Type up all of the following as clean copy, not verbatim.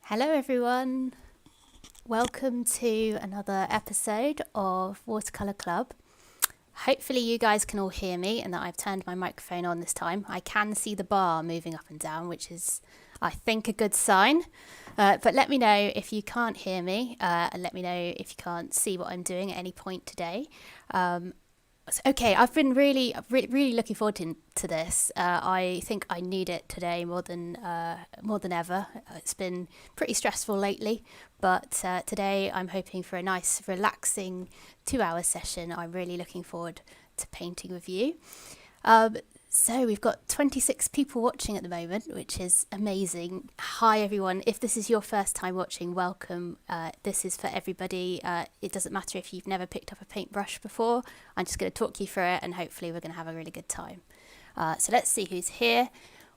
Hello everyone, welcome to another episode of Watercolour Club. Hopefully you guys can all hear me and that I've turned my microphone on this time. I can see the bar moving up and down, which is I think a good sign, but let me know if you can't hear me and let me know if you can't see what I'm doing at any point today. Okay, I've been really looking forward to this. I think I need it today more than ever. It's been pretty stressful lately, but today I'm hoping for a nice, relaxing 2-hour session. I'm really looking forward to painting with you. So we've got 26 people watching at the moment, which is amazing. Hi everyone, if this is your first time watching, welcome. This is for everybody. It doesn't matter if you've never picked up a paintbrush before. I'm just going to talk you through it and hopefully we're going to have a really good time. So let's see who's here.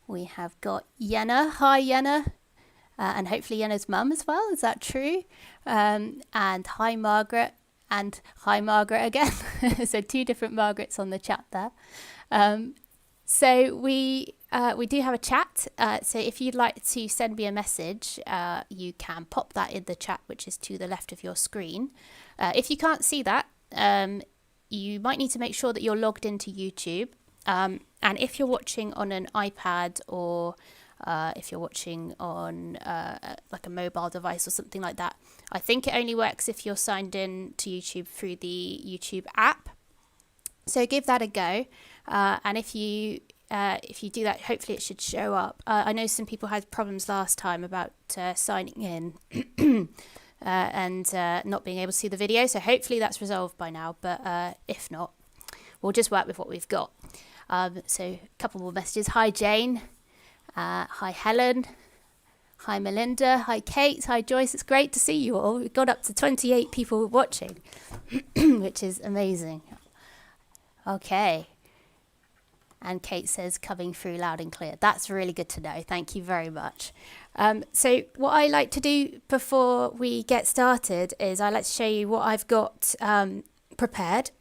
We have got Yenna. Hi Yenna. And hopefully Yenna's mum as well, is that true? And hi Margaret. And hi Margaret again. So 2 different Margarets on the chat there. So we do have a chat, so if you'd like to send me a message, you can pop that in the chat, which is to the left of your screen. If you can't see that, you might need to make sure that you're logged into YouTube. And if you're watching on an iPad or if you're watching on like a mobile device or something like that, I think it only works if you're signed in to YouTube through the YouTube app. So give that a go, and if you do that, hopefully it should show up. I know some people had problems last time about signing in and not being able to see the video, so hopefully that's resolved by now, but if not, we'll just work with what we've got. So a couple more messages. Hi Jane, hi Helen, hi Melinda, hi Kate, hi Joyce. It's great to see you all. We've got up to 28 people watching, which is amazing. Okay, and Kate says coming through loud and clear. That's really good to know. Thank you very much. So what I like to do before we get started is I like to show you what I've got prepared.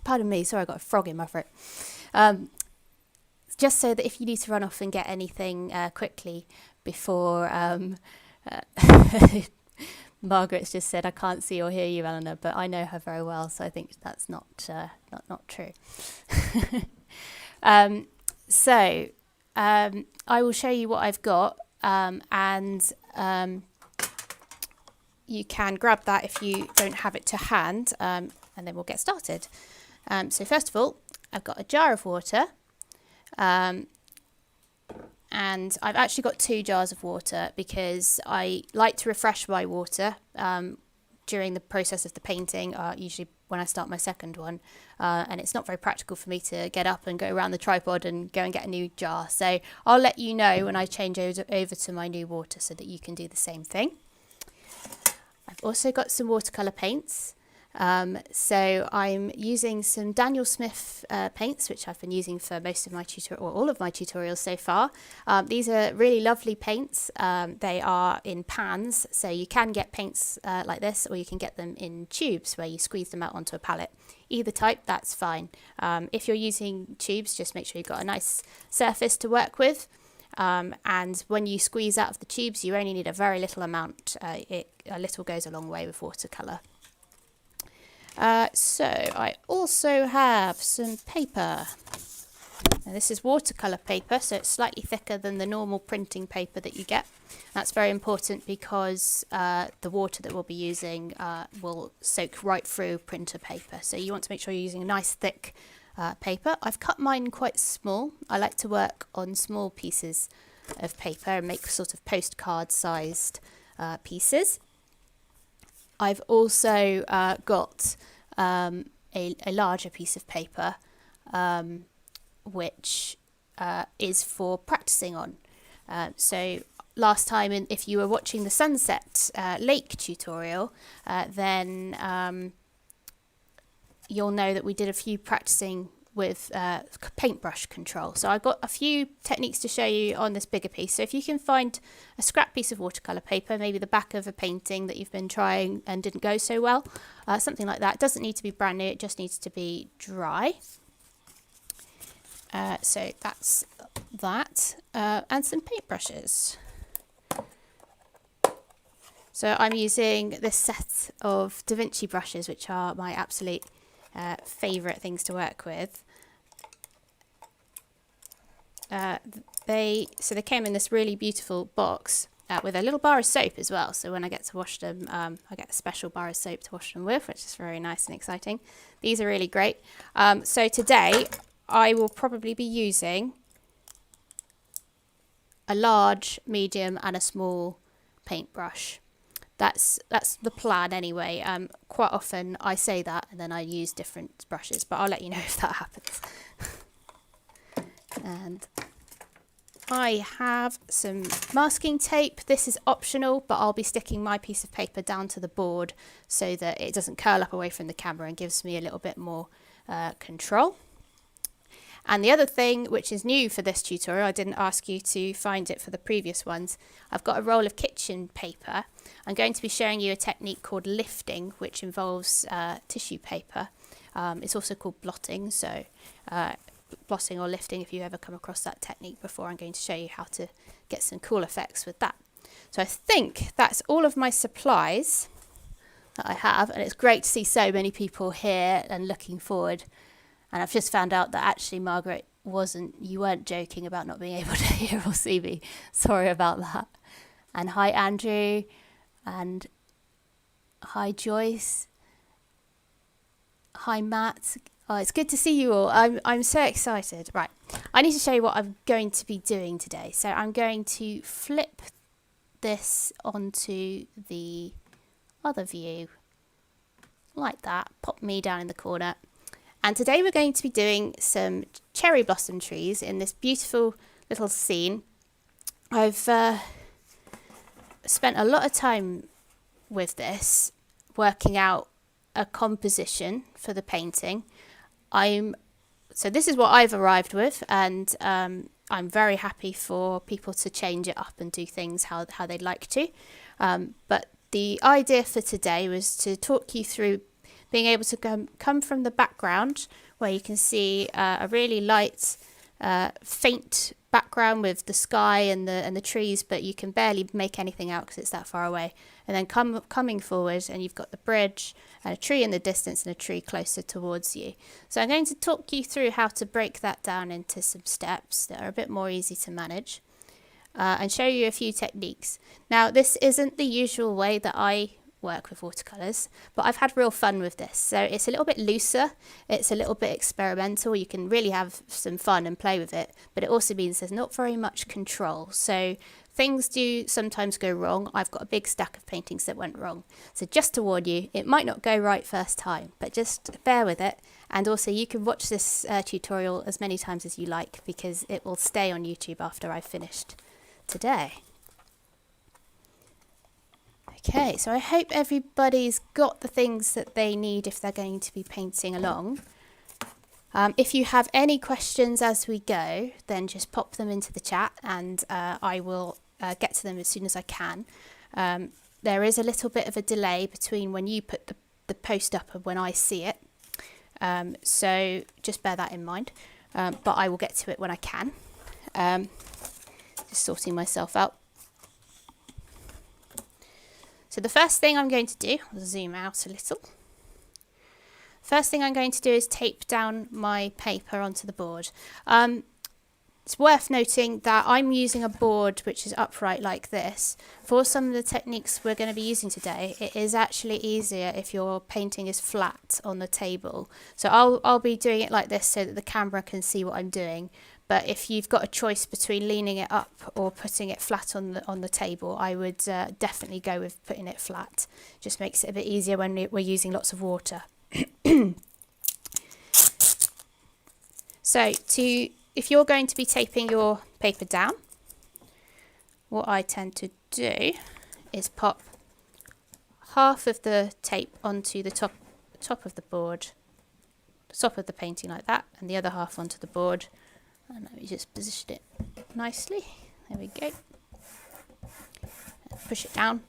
Pardon me, sorry, I got a frog in my throat. Just so that if you need to run off and get anything quickly before... Margaret's just said, I can't see or hear you, Eleanor, but I know her very well, so I think that's not true. I will show you what I've got, and you can grab that if you don't have it to hand, and then we'll get started. So first of all, I've got a jar of water, and I've actually got 2 jars of water because I like to refresh my water during the process of the painting, usually when I start my second one, and it's not very practical for me to get up and go around the tripod and go and get a new jar, so I'll let you know when I change over to my new water so that you can do the same thing. I've also got some watercolour paints. So I'm using some Daniel Smith paints, which I've been using for most of my or all of my tutorials so far. These are really lovely paints. They are in pans, so you can get paints like this, or you can get them in tubes where you squeeze them out onto a palette. Either type, that's fine. If you're using tubes, just make sure you've got a nice surface to work with. And when you squeeze out of the tubes, you only need a very little amount. A little goes a long way with watercolour. So I also have some paper. Now this is watercolour paper, so it's slightly thicker than the normal printing paper that you get. That's very important because the water that we'll be using will soak right through printer paper. So you want to make sure you're using a nice thick paper. I've cut mine quite small. I like to work on small pieces of paper and make sort of postcard sized pieces. I've also got a larger piece of paper, which is for practicing on. So last time, if you were watching the sunset lake tutorial, then you'll know that we did a few practicing with paintbrush control. So I've got a few techniques to show you on this bigger piece. So if you can find a scrap piece of watercolour paper, maybe the back of a painting that you've been trying and didn't go so well, something like that. It doesn't need to be brand new, it just needs to be dry. So that's that, and some paintbrushes. So I'm using this set of Da Vinci brushes, which are my absolute favourite things to work with. They came in this really beautiful box with a little bar of soap as well. So when I get to wash them, I get a special bar of soap to wash them with, which is very nice and exciting. These are really great. So today I will probably be using a large, medium and a small paintbrush. That's the plan anyway. Quite often I say that and then I use different brushes, but I'll let you know if that happens. And I have some masking tape. This is optional, but I'll be sticking my piece of paper down to the board so that it doesn't curl up away from the camera and gives me a little bit more control. And the other thing, which is new for this tutorial, I didn't ask you to find it for the previous ones, I've got a roll of kitchen paper. I'm going to be showing you a technique called lifting, which involves tissue paper. It's also called blotting, so blotting or lifting, if you ever come across that technique before, I'm going to show you how to get some cool effects with that. So I think that's all of my supplies that I have, and it's great to see so many people here and looking forward. And I've just found out that actually, Margaret, you weren't joking about not being able to hear or see me. Sorry about that. And hi, Andrew. And hi, Joyce. Hi, Matt. Oh, it's good to see you all. I'm so excited. Right, I need to show you what I'm going to be doing today. So I'm going to flip this onto the other view like that. Pop me down in the corner. And today we're going to be doing some cherry blossom trees in this beautiful little scene. I've spent a lot of time with this, working out a composition for the painting. So this is what I've arrived with, and I'm very happy for people to change it up and do things how they'd like to. But the idea for today was to talk you through being able to come from the background where you can see a really light, faint background with the sky and the trees, but you can barely make anything out because it's that far away. And then coming forward, and you've got the bridge and a tree in the distance and a tree closer towards you. So I'm going to talk you through how to break that down into some steps that are a bit more easy to manage, and show you a few techniques. Now, this isn't the usual way that I work with watercolours, but I've had real fun with this. So it's a little bit looser, it's a little bit experimental, you can really have some fun and play with it, but it also means there's not very much control. So things do sometimes go wrong. I've got a big stack of paintings that went wrong. So just to warn you, it might not go right first time, but just bear with it. And also you can watch this tutorial as many times as you like, because it will stay on YouTube after I've finished today. Okay, so I hope everybody's got the things that they need if they're going to be painting along. If you have any questions as we go, then just pop them into the chat, and I will get to them as soon as I can. There is a little bit of a delay between when you put the post up and when I see it, so just bear that in mind, but I will get to it when I can. Just sorting myself out. So the first thing I'm going to do, I'll zoom out a little. First thing I'm going to do is tape down my paper onto the board. It's worth noting that I'm using a board which is upright like this. For some of the techniques we're going to be using today, it is actually easier if your painting is flat on the table. So I'll be doing it like this so that the camera can see what I'm doing. But if you've got a choice between leaning it up or putting it flat on the table, I would definitely go with putting it flat. Just makes it a bit easier when we're using lots of water. So if you're going to be taping your paper down, what I tend to do is pop half of the tape onto the top of the board, top of the painting like that, and the other half onto the board. And let me just position it nicely. There we go. Push it down.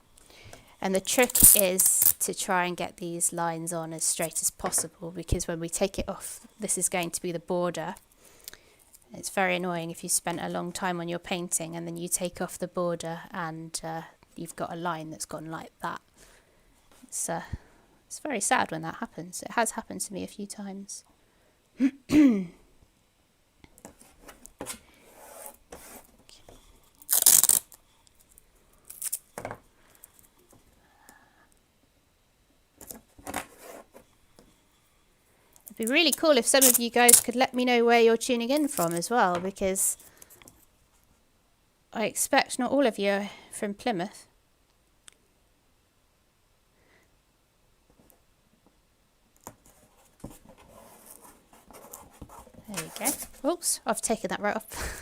And the trick is to try and get these lines on as straight as possible, because when we take it off, this is going to be the border. It's very annoying if you spent a long time on your painting and then you take off the border and you've got a line that's gone like that. It's very sad when that happens. It has happened to me a few times. It'd be really cool if some of you guys could let me know where you're tuning in from as well, because I expect not all of you are from Plymouth. There we go. Oops, I've taken that right off.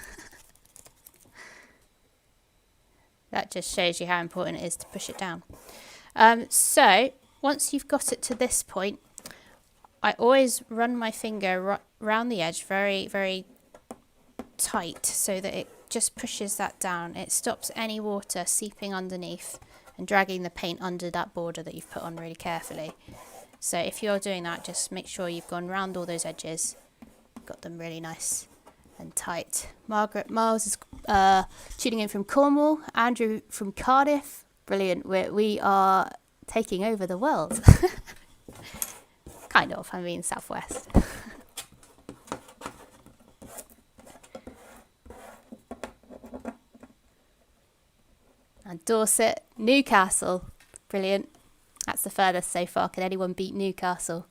That just shows you how important it is to push it down. So once you've got it to this point, I always run my finger round the edge very, very tight so that it just pushes that down. It stops any water seeping underneath and dragging the paint under that border that you've put on really carefully. So if you're doing that, just make sure you've gone round all those edges, got them really nice and tight. Margaret Miles is tuning in from Cornwall. Andrew from Cardiff. Brilliant. We are taking over the world. Kind of, I mean southwest. And Dorset, Newcastle. Brilliant. That's the furthest so far. Can anyone beat Newcastle?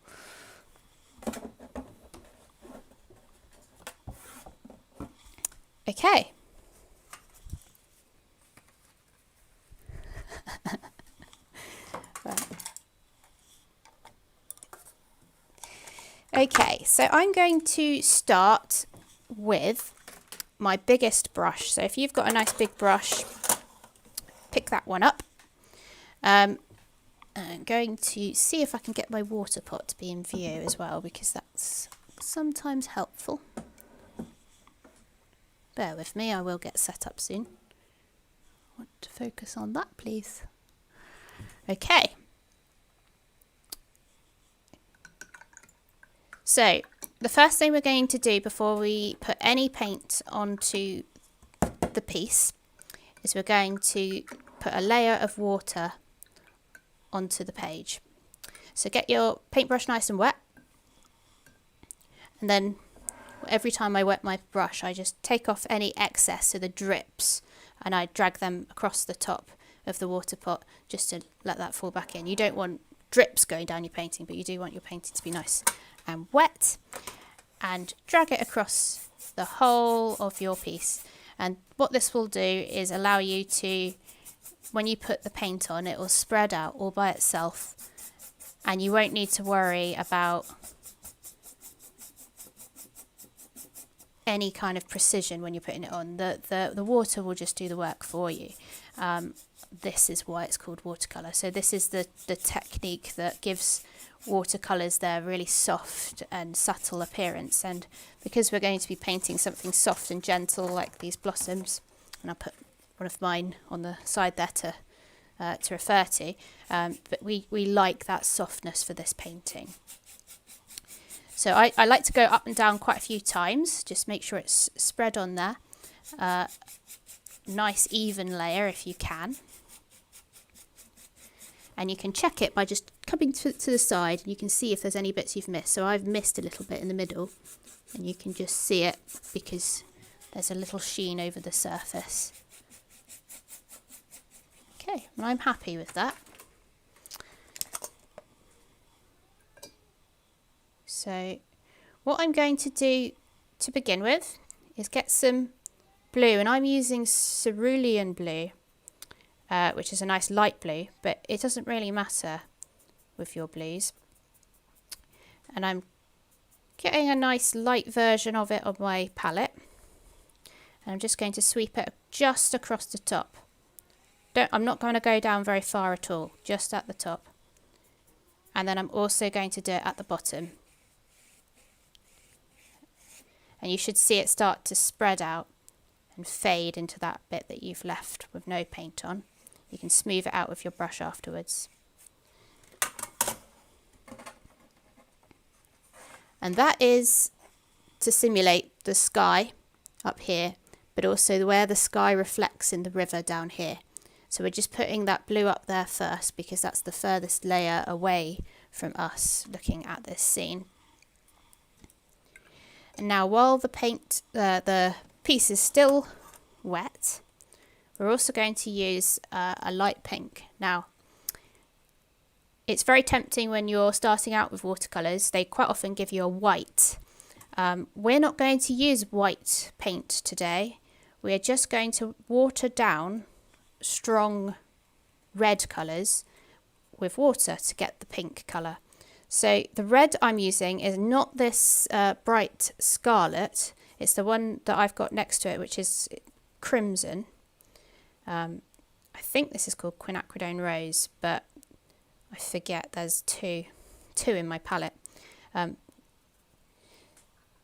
Okay. Right. Okay, so I'm going to start with my biggest brush. So if you've got a nice big brush, pick that one up. I'm going to see if I can get my water pot to be in view as well, because that's sometimes helpful. Bear with me, I will get set up soon. I want to focus on that, please. Okay. So the first thing we're going to do before we put any paint onto the piece is we're going to put a layer of water onto the page. So get your paintbrush nice and wet, and then every time I wet my brush I just take off any excess, so the drips, and I drag them across the top of the water pot just to let that fall back in. You don't want drips going down your painting, but you do want your painting to be nice and wet, and drag it across the whole of your piece. And what this will do is allow you to, when you put the paint on, it will spread out all by itself, and you won't need to worry about any kind of precision when you're putting it on. The water will just do the work for you. This is why it's called watercolour. So this is the technique that gives watercolours their really soft and subtle appearance. And because we're going to be painting something soft and gentle like these blossoms, and I'll put one of mine on the side there to refer to, but we like that softness for this painting. So I like to go up and down quite a few times, just make sure it's spread on there. Nice even layer if you can. And you can check it by just coming to the side, and you can see if there's any bits you've missed. So I've missed a little bit in the middle, and you can just see it because there's a little sheen over the surface. Okay, and I'm happy with that. So what I'm going to do to begin with is get some blue, and I'm using cerulean blue, which is a nice light blue, but it doesn't really matter with your blues. And I'm getting a nice light version of it on my palette, and I'm just going to sweep it just across the top. I'm not going to go down very far at all, just at the top. And then I'm also going to do it at the bottom. And you should see it start to spread out and fade into that bit that you've left with no paint on. You can smooth it out with your brush afterwards. And that is to simulate the sky up here, but also where the sky reflects in the river down here. So we're just putting that blue up there first because that's the furthest layer away from us looking at this scene. And now while the paint, the piece is still wet, we're also going to use a light pink. Now, it's very tempting when you're starting out with watercolours. They quite often give you a white. We're not going to use white paint today. We're just going to water down strong red colours with water to get the pink colour. So the red I'm using is not this bright scarlet. It's the one that I've got next to it, which is crimson. I think this is called quinacridone rose, but I forget. There's two in my palette.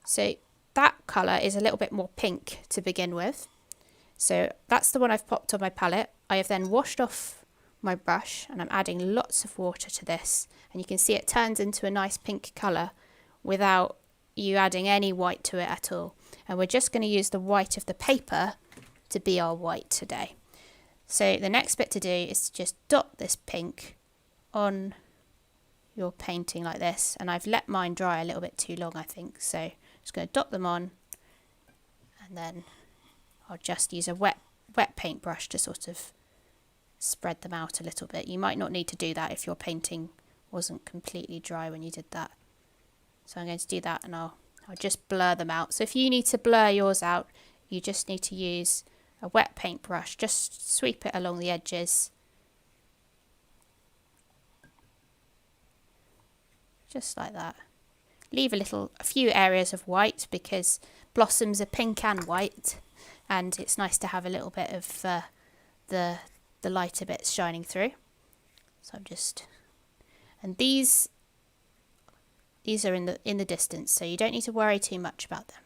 So that colour is a little bit more pink to begin with. So that's the one I've popped on my palette. I have then washed off my brush and I'm adding lots of water to this, and you can see it turns into a nice pink colour without you adding any white to it at all. And we're just going to use the white of the paper to be our white today. So the next bit to do is to just dot this pink on your painting like this, and I've let mine dry a little bit too long, I think, so I'm just going to dot them on, and then I'll just use a wet paintbrush to sort of spread them out a little bit. You might not need to do that if your painting wasn't completely dry when you did that. So I'm going to do that, and I'll just blur them out. So if you need to blur yours out, you just need to use a wet paintbrush, just sweep it along the edges. Just like that. Leave a few areas of white because blossoms are pink and white, and it's nice to have a little bit of the lighter bits shining through. So I'm just, and these are in the distance, so you don't need to worry too much about them.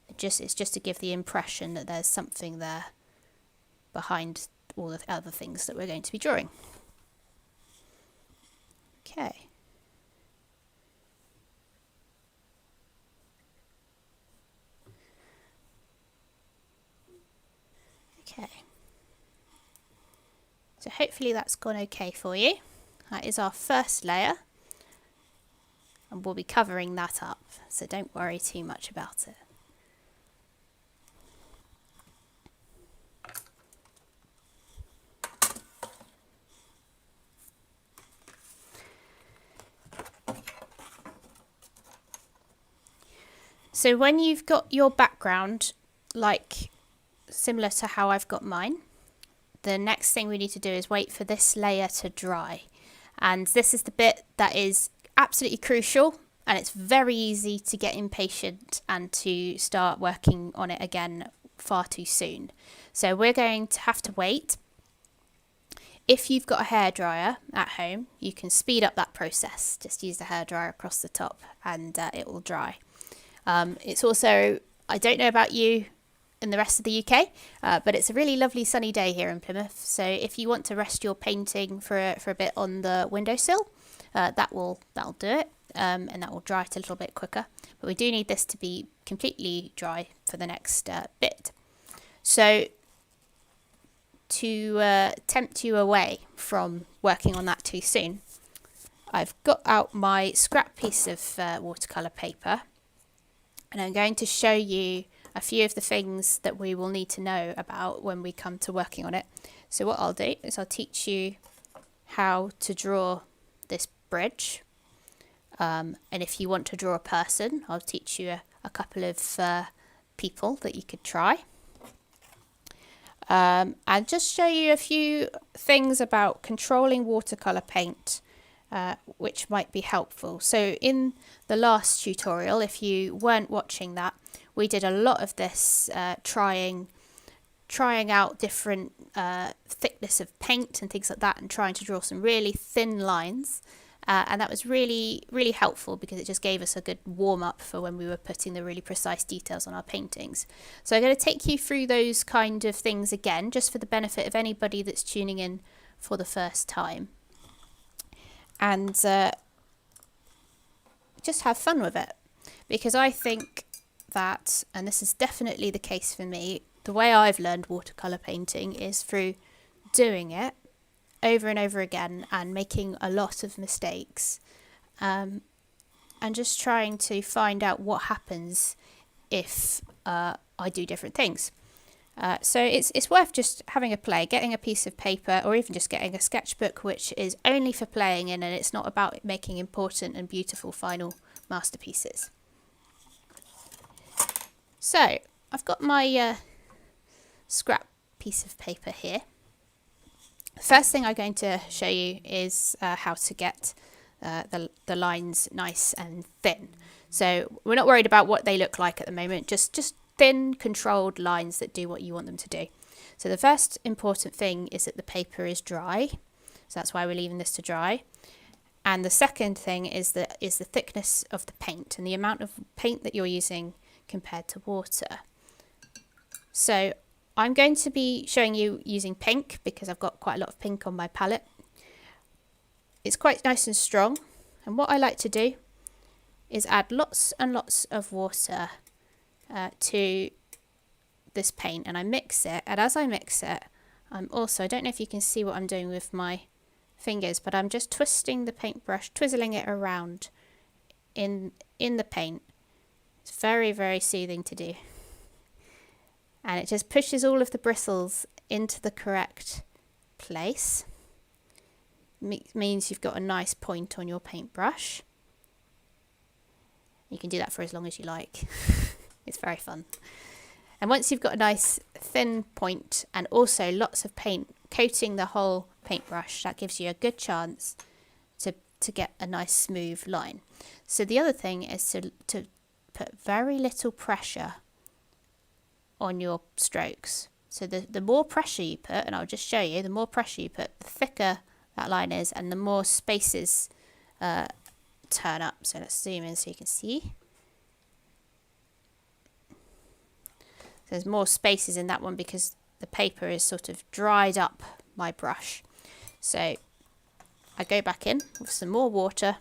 It's just to give the impression that there's something there behind all the other things that we're going to be drawing. Okay. Okay. So hopefully that's gone okay for you. That is our first layer, and we'll be covering that up, so don't worry too much about it. So when you've got your background, like similar to how I've got mine, the next thing we need to do is wait for this layer to dry. And this is the bit that is absolutely crucial, and it's very easy to get impatient and to start working on it again far too soon. So we're going to have to wait. If you've got a hairdryer at home, you can speed up that process. Just use the hairdryer across the top and it will dry. It's also, I don't know about you in the rest of the UK, but it's a really lovely sunny day here in Plymouth. So if you want to rest your painting for a bit on the windowsill, that'll do it, and that will dry it a little bit quicker. But we do need this to be completely dry for the next bit. So to tempt you away from working on that too soon, I've got out my scrap piece of watercolour paper, and I'm going to show you a few of the things that we will need to know about when we come to working on it. So what I'll do is I'll teach you how to draw this bridge, and if you want to draw a person, I'll teach you a couple of people that you could try, and just show you a few things about controlling watercolour paint, which might be helpful. So in the last tutorial, if you weren't watching that, we did a lot of this trying out different thickness of paint and things like that, and trying to draw some really thin lines, and that was really helpful because it just gave us a good warm-up for when we were putting the really precise details on our paintings. So I'm going to take you through those kind of things again, just for the benefit of anybody that's tuning in for the first time, and just have fun with it, because I think that, and this is definitely the case for me, the way I've learned watercolour painting is through doing it over and over again and making a lot of mistakes, and just trying to find out what happens if I do different things. So it's worth just having a play, getting a piece of paper, or even just getting a sketchbook which is only for playing in, and it's not about making important and beautiful final masterpieces. So I've got my scrap piece of paper here. The first thing I'm going to show you is how to get the lines nice and thin. So we're not worried about what they look like at the moment, just thin, controlled lines that do what you want them to do. So the first important thing is that the paper is dry. So that's why we're leaving this to dry. And the second thing is the thickness of the paint and the amount of paint that you're using compared to water. So I'm going to be showing you using pink because I've got quite a lot of pink on my palette. It's quite nice and strong, and what I like to do is add lots and lots of water to this paint, and I mix it, and as I mix it, I don't know if you can see what I'm doing with my fingers, but I'm just twisting the paintbrush, twizzling it around in the paint. It's very, very soothing to do. And it just pushes all of the bristles into the correct place. Means you've got a nice point on your paintbrush. You can do that for as long as you like. It's very fun. And once you've got a nice thin point and also lots of paint coating the whole paintbrush, that gives you a good chance to get a nice smooth line. So the other thing is to put very little pressure on your strokes. So the more pressure you put, and I'll just show you, the more pressure you put, the thicker that line is, and the more spaces turn up. So let's zoom in so you can see. So there's more spaces in that one because the paper is sort of dried up my brush. So I go back in with some more water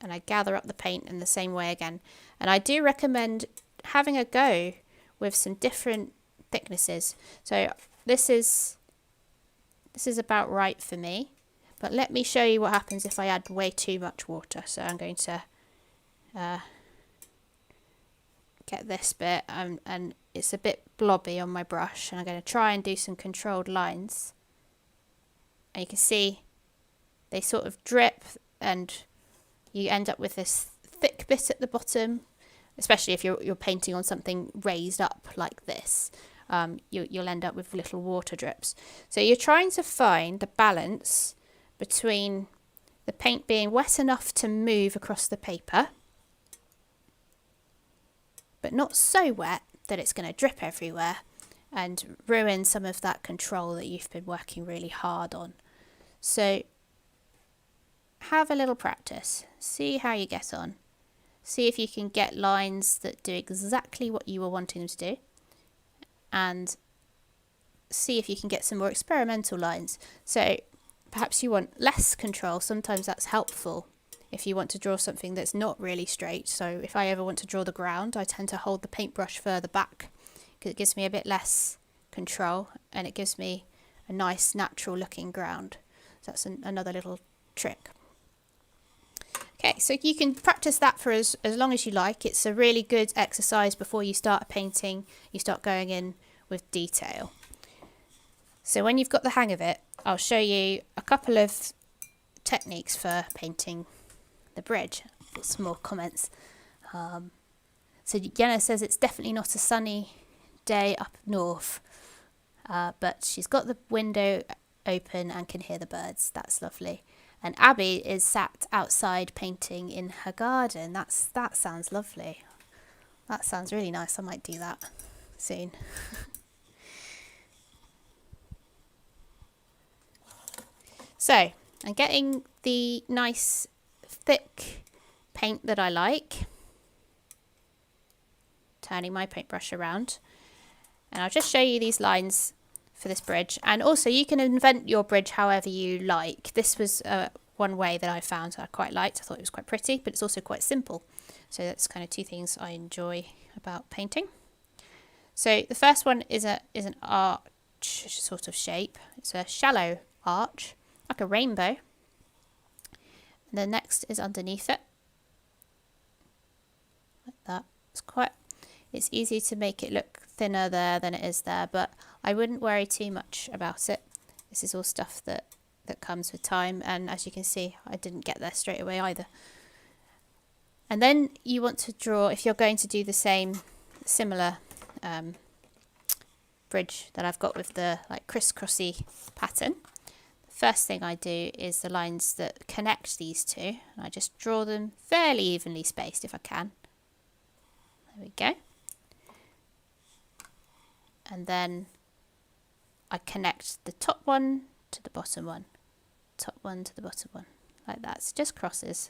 and I gather up the paint in the same way again. And I do recommend having a go with some different thicknesses. So this is about right for me, but let me show you what happens if I add way too much water. So I'm going to get this bit, and it's a bit blobby on my brush, and I'm going to try and do some controlled lines, and you can see they sort of drip and you end up with this thick bit at the bottom, especially if you're painting on something raised up like this. You'll end up with little water drips. So you're trying to find a balance between the paint being wet enough to move across the paper, but not so wet that it's going to drip everywhere and ruin some of that control that you've been working really hard on. So have a little practice, see how you get on, see if you can get lines that do exactly what you were wanting them to do, and see if you can get some more experimental lines. So perhaps you want less control. Sometimes that's helpful if you want to draw something that's not really straight. So if I ever want to draw the ground, I tend to hold the paintbrush further back because it gives me a bit less control and it gives me a nice natural looking ground. So that's another little trick. Okay, so you can practice that for as long as you like. It's a really good exercise before you start painting. You start going in with detail. So when you've got the hang of it, I'll show you a couple of techniques for painting the bridge. I've got some more comments. So Jenna says it's definitely not a sunny day up north, but she's got the window open and can hear the birds. That's lovely. And Abby is sat outside painting in her garden. That sounds lovely. That sounds really nice. I might do that soon. So I'm getting the nice thick paint that I like, turning my paintbrush around, and I'll just show you these lines for this bridge. And also you can invent your bridge however you like. This was one way that I found I quite liked. I thought it was quite pretty, but it's also quite simple. So that's kind of two things I enjoy about painting. So the first one is an arch sort of shape. It's a shallow arch, like a rainbow. And then next is underneath it, like that. It's easy to make it look thinner there than it is there, but I wouldn't worry too much about it. This is all stuff that comes with time, and as you can see, I didn't get there straight away either. And then you want to draw, if you're going to do the similar bridge that I've got with the like crisscrossy pattern, the first thing I do is the lines that connect these two, and I just draw them fairly evenly spaced if I can. There we go. And then I connect the top one to the bottom one, top one to the bottom one, like that. So just crosses.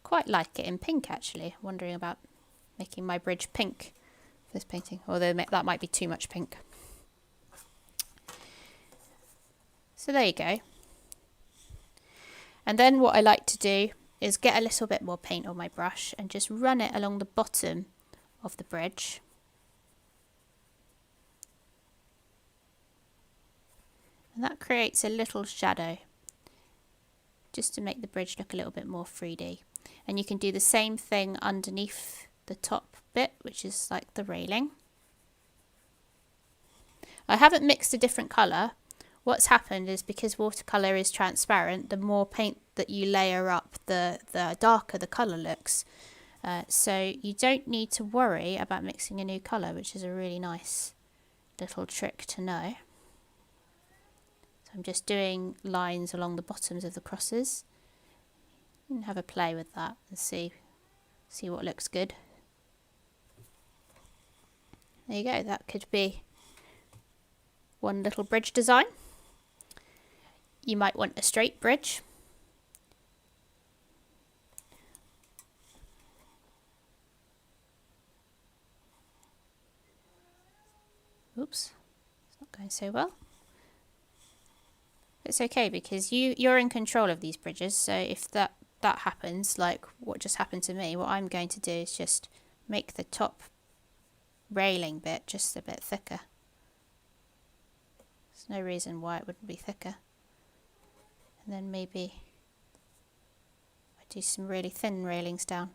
Quite like it in pink actually. Wondering about making my bridge pink for this painting, although that might be too much pink. So there you go. And then what I like to do is get a little bit more paint on my brush and just run it along the bottom of the bridge. And that creates a little shadow just to make the bridge look a little bit more 3D. And you can do the same thing underneath the top bit, which is like the railing. I haven't mixed a different colour. What's happened is because watercolour is transparent, the more paint that you layer up, the darker the colour looks. So you don't need to worry about mixing a new colour, which is a really nice little trick to know. So I'm just doing lines along the bottoms of the crosses. You can have a play with that and see what looks good. There you go, that could be one little bridge design. You might want a straight bridge. Oops, it's not going so well. It's okay because you're in control of these bridges, so if that happens, like what just happened to me, what I'm going to do is just make the top railing bit just a bit thicker. There's no reason why it wouldn't be thicker. And then maybe I do some really thin railings down.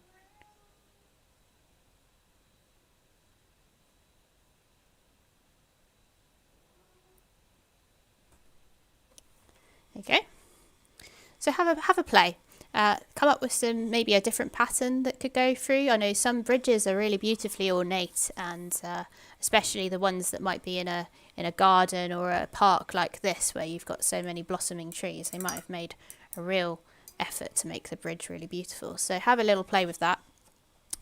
Okay, so have a play. Come up with maybe a different pattern that could go through. I know some bridges are really beautifully ornate, and especially the ones that might be in a garden or a park like this, where you've got so many blossoming trees. They might have made a real effort to make the bridge really beautiful. So have a little play with that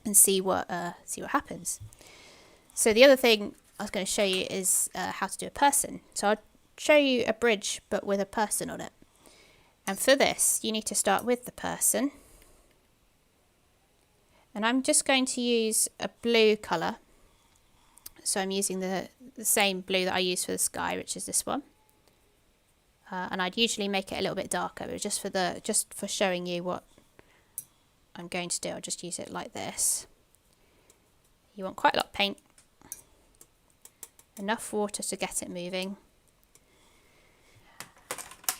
and see what happens. So the other thing I was going to show you is how to do a person. So I'll show you a bridge but with a person on it. And for this, you need to start with the person. And I'm just going to use a blue colour. So I'm using the same blue that I use for the sky, which is this one. And I'd usually make it a little bit darker, but just for showing you what I'm going to do, I'll just use it like this. You want quite a lot of paint. Enough water to get it moving.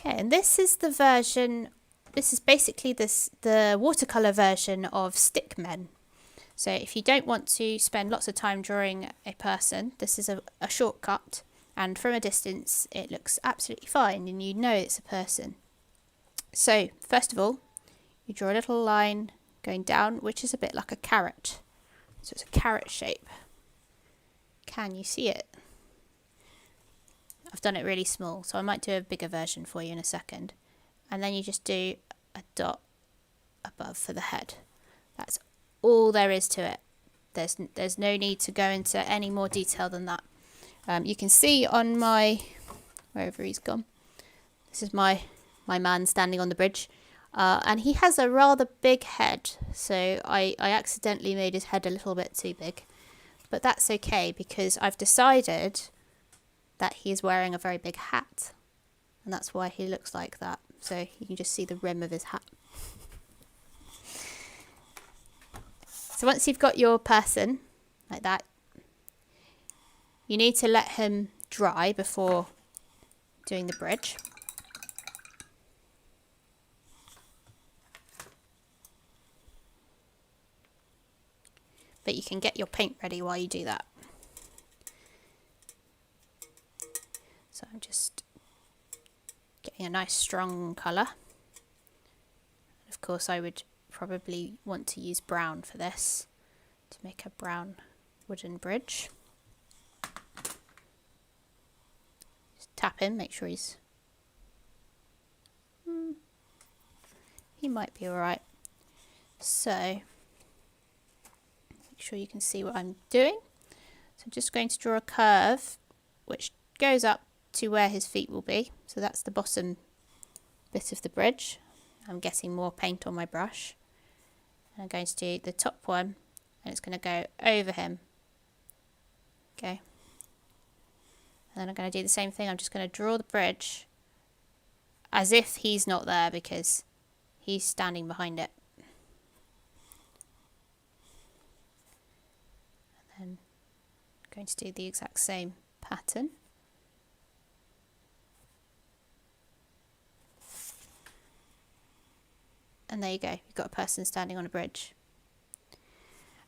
And this is the version, this is basically the watercolour version of Stickmen. So if you don't want to spend lots of time drawing a person, this is a shortcut, and from a distance it looks absolutely fine and you know it's a person. So first of all, you draw a little line going down, which is a bit like a carrot. So it's a carrot shape. Can you see it? I've done it really small, so I might do a bigger version for you in a second. And then you just do a dot above for the head. That's all there is to it. There's no need to go into any more detail than that. You can see on my, wherever he's gone, this is my man standing on the bridge. And he has a rather big head, so I accidentally made his head a little bit too big. But that's okay, because I've decided that he's wearing a very big hat, and that's why he looks like that. So you can just see the rim of his hat. So once you've got your person like that, You need to let him dry before doing the bridge. But you can get your paint ready while you do that. So I'm just getting a nice strong colour. Of course, I would probably want to use brown for this, to make a brown wooden bridge. Just tap him, make sure he might be alright. So, make sure you can see what I'm doing. So I'm just going to draw a curve which goes up to where his feet will be. So that's the bottom bit of the bridge. I'm getting more paint on my brush. And I'm going to do the top one, and it's going to go over him. Okay. And then I'm going to do the same thing. I'm just going to draw the bridge as if he's not there because he's standing behind it. And then I'm going to do the exact same pattern. And there you go, you've got a person standing on a bridge.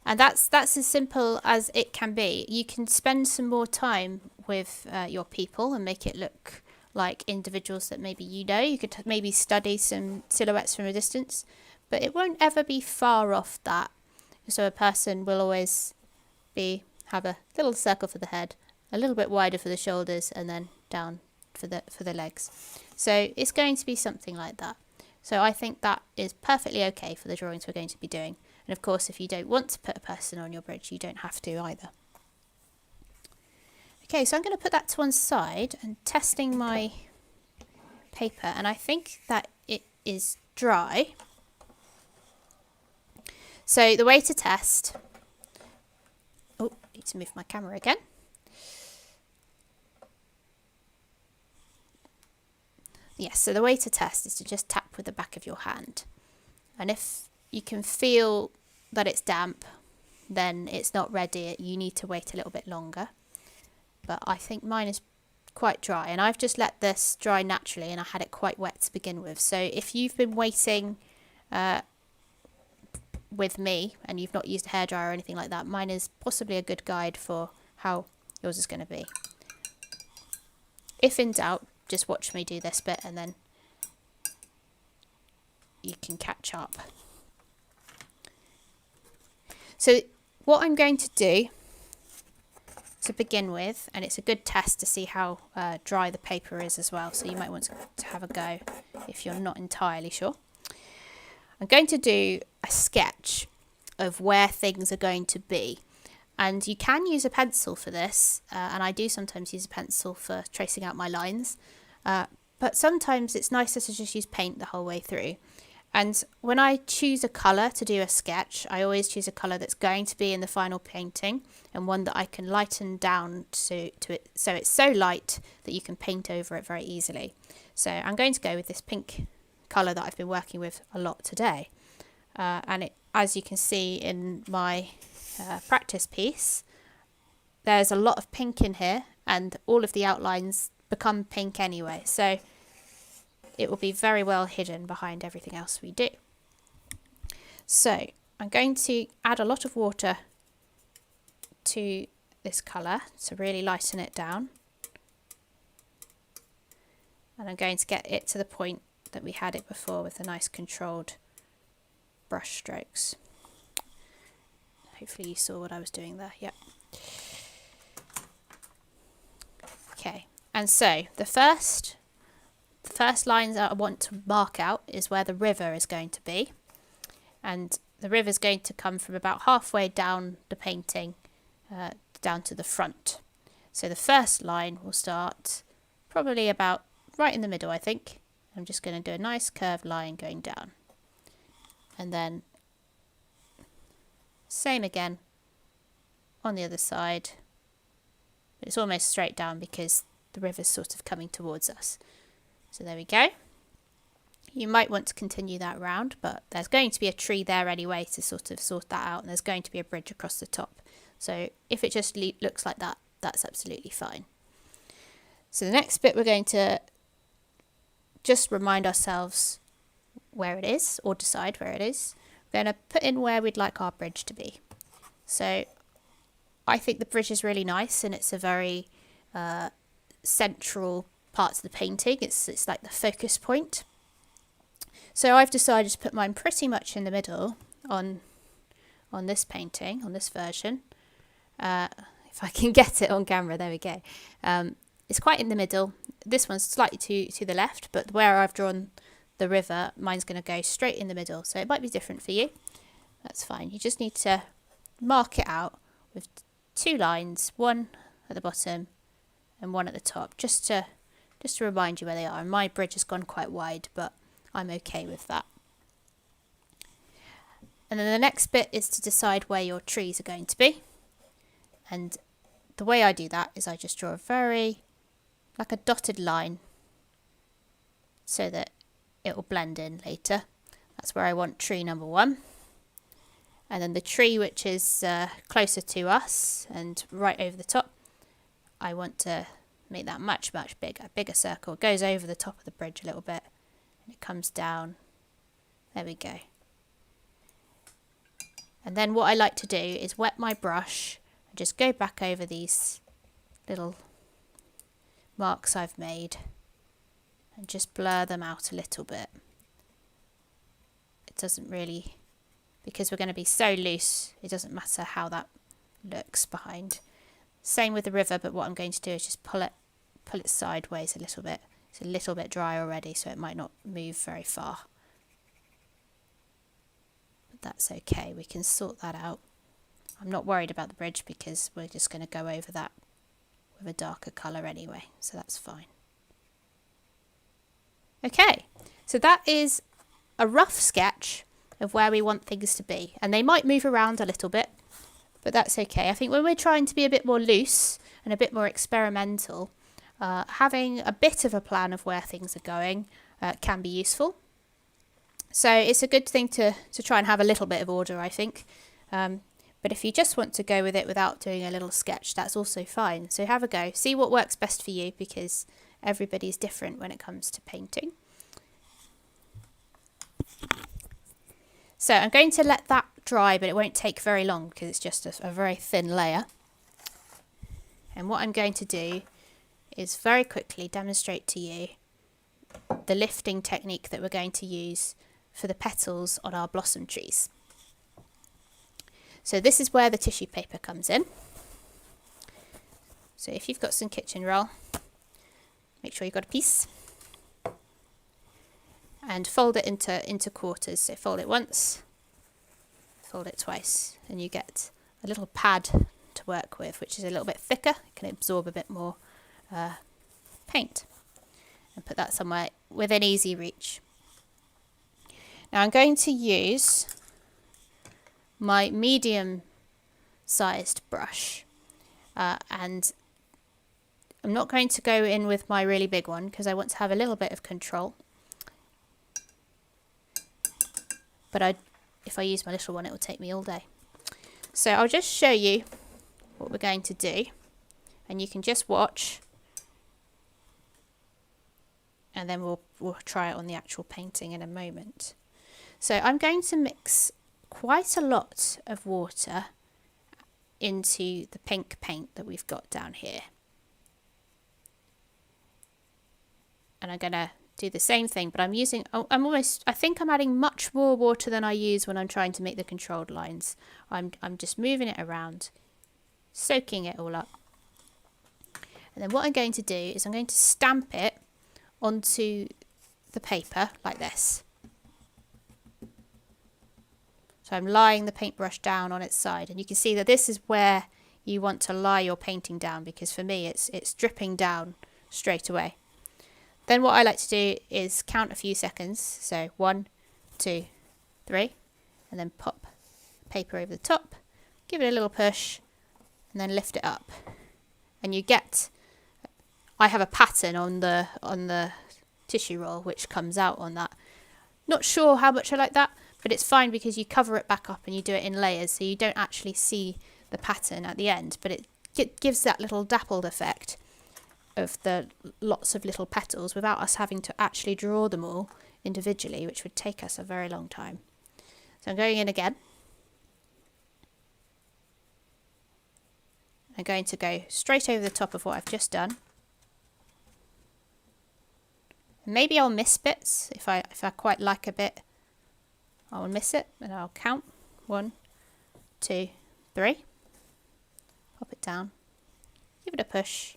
And that's as simple as it can be. You can spend some more time with your people and make it look like individuals that maybe you know. You could maybe study some silhouettes from a distance, but it won't ever be far off that. So a person will always have a little circle for the head, a little bit wider for the shoulders, and then down for the legs. So it's going to be something like that. So I think that is perfectly okay for the drawings we're going to be doing. And of course, if you don't want to put a person on your bridge, you don't have to either. Okay, so I'm going to put that to one side and testing my paper. And I think that it is dry. So the way to test... Oh, I need to move my camera again. Yes, so the way to test is to just tap with the back of your hand. And if you can feel that it's damp, then it's not ready. You need to wait a little bit longer. But I think mine is quite dry. And I've just let this dry naturally, and I had it quite wet to begin with. So if you've been waiting with me and you've not used a hairdryer or anything like that, mine is possibly a good guide for how yours is going to be. If in doubt, just watch me do this bit and then you can catch up. So what I'm going to do to begin with, and it's a good test to see how dry the paper is as well, so you might want to have a go if you're not entirely sure. I'm going to do a sketch of where things are going to be. And you can use a pencil for this, and I do sometimes use a pencil for tracing out my lines. But sometimes it's nicer to just use paint the whole way through. And when I choose a colour to do a sketch, I always choose a colour that's going to be in the final painting, and one that I can lighten down to it, so it's so light that you can paint over it very easily. So I'm going to go with this pink colour that I've been working with a lot today. And it, as you can see in my practice piece, there's a lot of pink in here, and all of the outlines become pink anyway, so it will be very well hidden behind everything else we do. So I'm going to add a lot of water to this colour to really lighten it down, and I'm going to get it to the point that we had it before with the nice controlled brush strokes. Hopefully you saw what I was doing there. Yep. Okay, and so the first lines that I want to mark out is where the river is going to be, and the river is going to come from about halfway down the painting down to the front. So the first line will start probably about right in the middle, I think. I'm just going to do a nice curved line going down, and then same again on the other side. It's almost straight down because the river's sort of coming towards us. So there we go. You might want to continue that round, but there's going to be a tree there anyway to sort of sort that out, and there's going to be a bridge across the top. So if it just looks like that, that's absolutely fine. So the next bit, we're going to just remind ourselves where it is, or decide where it is. We're going to put in where we'd like our bridge to be. So I think the bridge is really nice, and it's a very central part of the painting. It's like the focus point. So I've decided to put mine pretty much in the middle on this painting, on this version. If I can get it on camera, there we go. It's quite in the middle. This one's slightly to the left, but where I've drawn the river, mine's going to go straight in the middle. So it might be different for you. That's fine. You just need to mark it out with 2 lines, one at the bottom and one at the top, just to remind you where they are. And my bridge has gone quite wide, but I'm okay with that. And then the next bit is to decide where your trees are going to be. And the way I do that is I just draw like a dotted line so that it will blend in later. That's where I want tree number 1. And then the tree which is closer to us and right over the top, I want to make that much bigger, a bigger circle. It goes over the top of the bridge a little bit and it comes down. There we go. And then what I like to do is wet my brush and just go back over these little marks I've made and just blur them out a little bit. It doesn't really, because we're going to be so loose, it doesn't matter how that looks behind. Same with the river, but what I'm going to do is just pull it sideways a little bit. It's a little bit dry already, so it might not move very far. But that's okay, we can sort that out. I'm not worried about the bridge because we're just going to go over that with a darker colour anyway, so that's fine. Okay, so that is a rough sketch of where we want things to be, and they might move around a little bit, but that's okay. I think when we're trying to be a bit more loose and a bit more experimental, having a bit of a plan of where things are going can be useful. So it's a good thing to try and have a little bit of order, I think. But if you just want to go with it without doing a little sketch, that's also fine. So have a go. See what works best for you, because everybody's different when it comes to painting. So I'm going to let that dry, but it won't take very long because it's just a very thin layer. And what I'm going to do is very quickly demonstrate to you the lifting technique that we're going to use for the petals on our blossom trees. So this is where the tissue paper comes in. So if you've got some kitchen roll, make sure you've got a piece. And fold it into quarters. So fold it once, fold it twice, and you get a little pad to work with, which is a little bit thicker. It can absorb a bit more paint. And put that somewhere within easy reach. Now I'm going to use my medium-sized brush, and I'm not going to go in with my really big one because I want to have a little bit of control. But if I use my little one, it will take me all day. So I'll just show you what we're going to do, and you can just watch, and then we'll try it on the actual painting in a moment. So I'm going to mix quite a lot of water into the pink paint that we've got down here. And I'm going to do the same thing, but I think I'm adding much more water than I use when I'm trying to make the controlled lines. I'm just moving it around, soaking it all up. And then what I'm going to do is I'm going to stamp it onto the paper like this. So I'm lying the paintbrush down on its side, and you can see that this is where you want to lie your painting down, because for me it's dripping down straight away. Then what I like to do is count a few seconds, so 1, 2, 3, and then pop paper over the top, give it a little push, and then lift it up. And you get, I have a pattern on the tissue roll which comes out on that. Not sure how much I like that, but it's fine because you cover it back up and you do it in layers, so you don't actually see the pattern at the end, but it it gives that little dappled effect of the lots of little petals without us having to actually draw them all individually, which would take us a very long time. So I'm going in again. I'm going to go straight over the top of what I've just done. Maybe I'll miss bits if I quite like a bit. I'll miss it and I'll count 1, 2, 3. Pop it down, give it a push,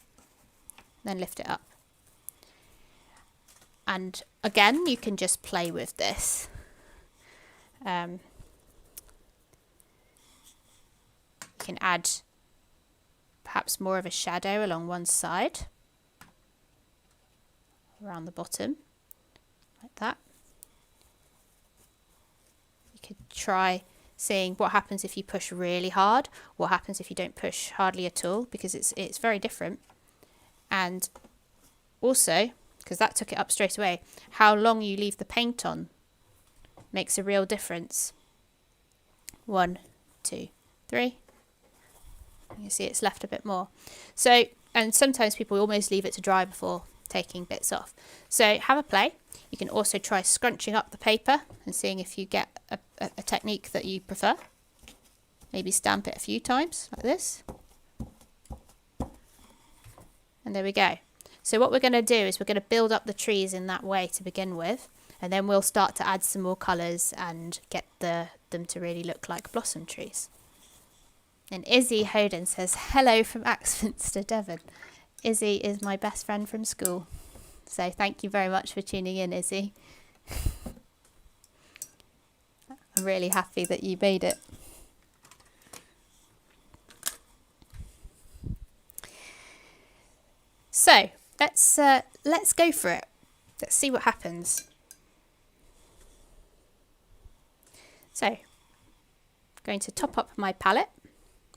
then lift it up. And again, you can just play with this. You can add perhaps more of a shadow along one side, around the bottom, like that. You could try seeing what happens if you push really hard, what happens if you don't push hardly at all, because it's very different. And also, because that took it up straight away, how long you leave the paint on makes a real difference. 1, 2, 3. You see it's left a bit more. So, and sometimes people almost leave it to dry before taking bits off. So have a play. You can also try scrunching up the paper and seeing if you get a technique that you prefer. Maybe stamp it a few times like this. And there we go. So what we're going to do is we're going to build up the trees in that way to begin with, and then we'll start to add some more colours and get them to really look like blossom trees. And Izzy Hoden says, hello from Axminster, Devon. Izzy is my best friend from school. So thank you very much for tuning in, Izzy. I'm really happy that you made it. So let's go for it. Let's see what happens. So I'm going to top up my palette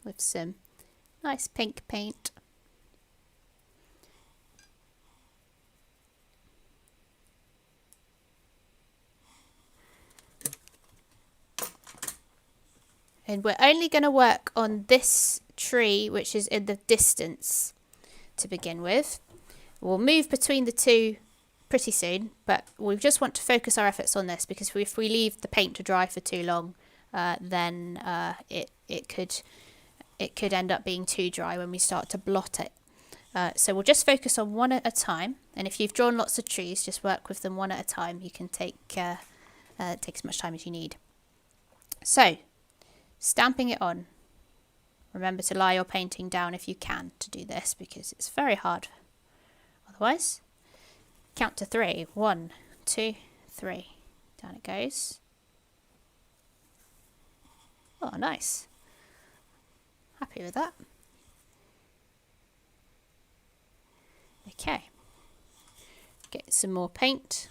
with some nice pink paint. And we're only going to work on this tree, which is in the distance to begin with. We'll move between the two pretty soon, but we just want to focus our efforts on this, because if we leave the paint to dry for too long, then it could end up being too dry when we start to blot it. So we'll just focus on one at a time, and if you've drawn lots of trees, just work with them one at a time. You can take as much time as you need. So, stamping it on. Remember to lie your painting down if you can to do this, because it's very hard otherwise. Count to 3. 1, 2, 3. Down it goes. Oh, nice. Happy with that. Okay. Get some more paint.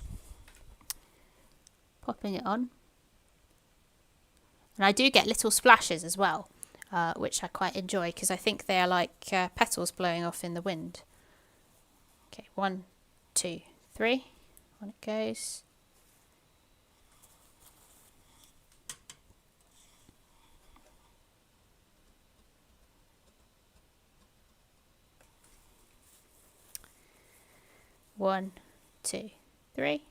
Popping it on. And I do get little splashes as well, which I quite enjoy, because I think they are like petals blowing off in the wind. Okay, 1, 2, 3. On it goes. One, 2, 3.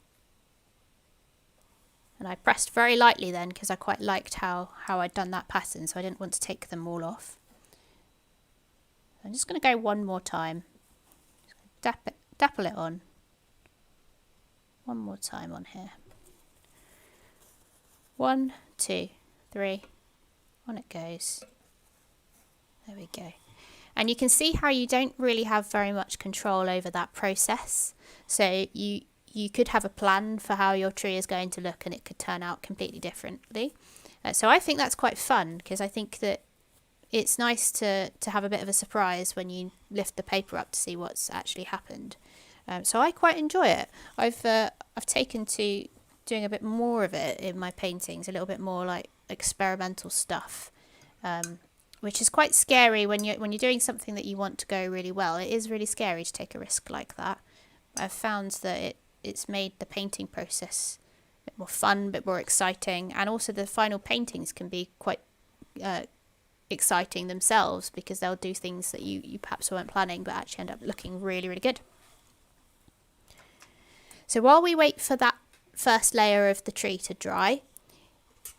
And I pressed very lightly then, because I quite liked how I'd done that pattern, so I didn't want to take them all off. I'm just going to go one more time. Dapple it on. One more time on here. 1, 2, 3. On it goes. There we go. And you can see how you don't really have very much control over that process. So you could have a plan for how your tree is going to look, and it could turn out completely differently. So I think that's quite fun, because I think that it's nice to have a bit of a surprise when you lift the paper up to see what's actually happened. So I quite enjoy it. I've taken to doing a bit more of it in my paintings, a little bit more like experimental stuff, which is quite scary when you're doing something that you want to go really well. It is really scary to take a risk like that. I've found that it's made the painting process a bit more fun, a bit more exciting, and also the final paintings can be quite exciting themselves, because they'll do things that you perhaps weren't planning but actually end up looking really, really good. So while we wait for that first layer of the tree to dry,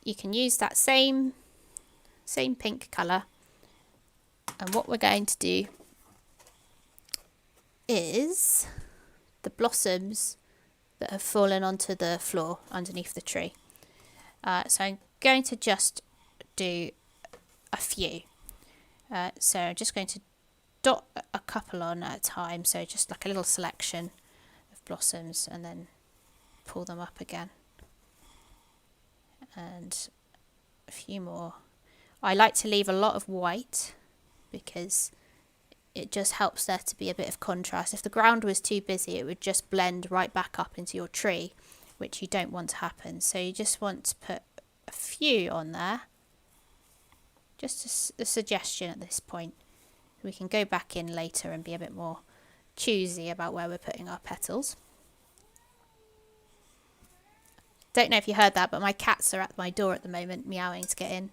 you can use that same pink colour, and what we're going to do is the blossoms that have fallen onto the floor underneath the tree. So I'm going to just do a few. So I'm just going to dot a couple on at a time, so just like a little selection of blossoms, and then pull them up again. And a few more. I like to leave a lot of white because it just helps there to be a bit of contrast. If the ground was too busy, it would just blend right back up into your tree, which you don't want to happen. So you just want to put a few on there. Just a suggestion at this point. We can go back in later and be a bit more choosy about where we're putting our petals. Don't know if you heard that, but my cats are at my door at the moment, meowing to get in.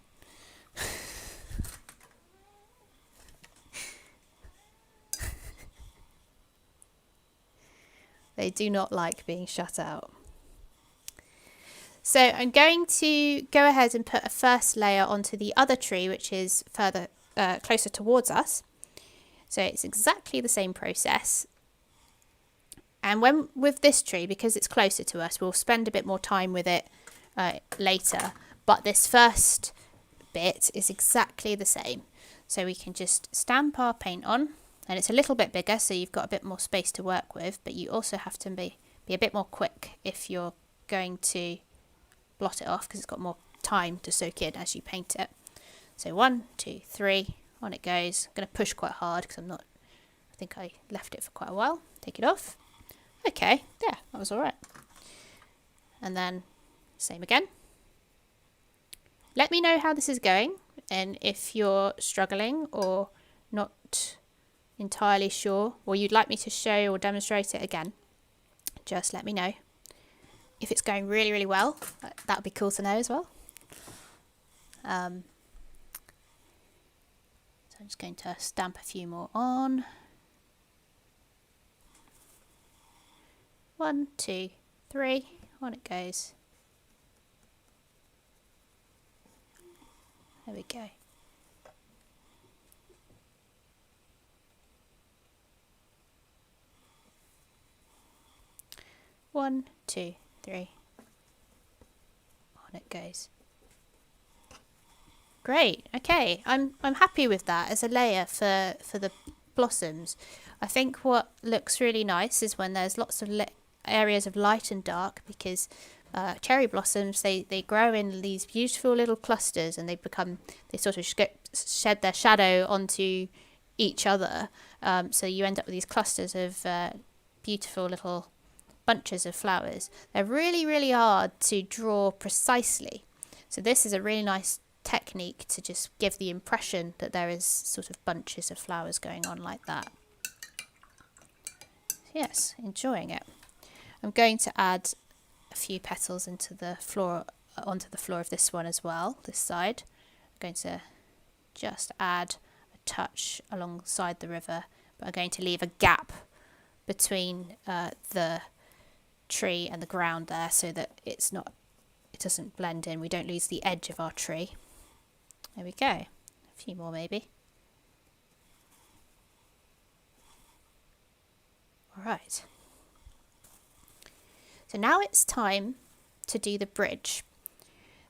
They do not like being shut out. So I'm going to go ahead and put a first layer onto the other tree, which is further closer towards us. So it's exactly the same process. And when with this tree, because it's closer to us, we'll spend a bit more time with it later. But this first bit is exactly the same. So we can just stamp our paint on. And it's a little bit bigger, so you've got a bit more space to work with. But you also have to be a bit more quick if you're going to blot it off, because it's got more time to soak in as you paint it. So 1, 2, 3, on it goes. I'm going to push quite hard because I think I left it for quite a while. Take it off. Okay, yeah, that was all right. And then same again. Let me know how this is going, and if you're struggling or not entirely sure, or you'd like me to show or demonstrate it again, just let me know. If it's going really, really well, that would be cool to know as well. So I'm just going to stamp a few more on. 1, 2, 3, on it goes. There we go. One, 2, 3. On it goes. Great. Okay, I'm happy with that as a layer for the blossoms. I think what looks really nice is when there's lots of areas of light and dark, because cherry blossoms, they grow in these beautiful little clusters, and they sort of shed their shadow onto each other. So you end up with these clusters of beautiful little bunches of flowers. They're really, really hard to draw precisely. So this is a really nice technique to just give the impression that there is sort of bunches of flowers going on like that. Yes, enjoying it. I'm going to add a few petals onto the floor of this one as well, this side. I'm going to just add a touch alongside the river, but I'm going to leave a gap between the tree and the ground there, so that it doesn't blend in. We don't lose the edge of our tree. There we go. A few more maybe. All right. So now it's time to do the bridge.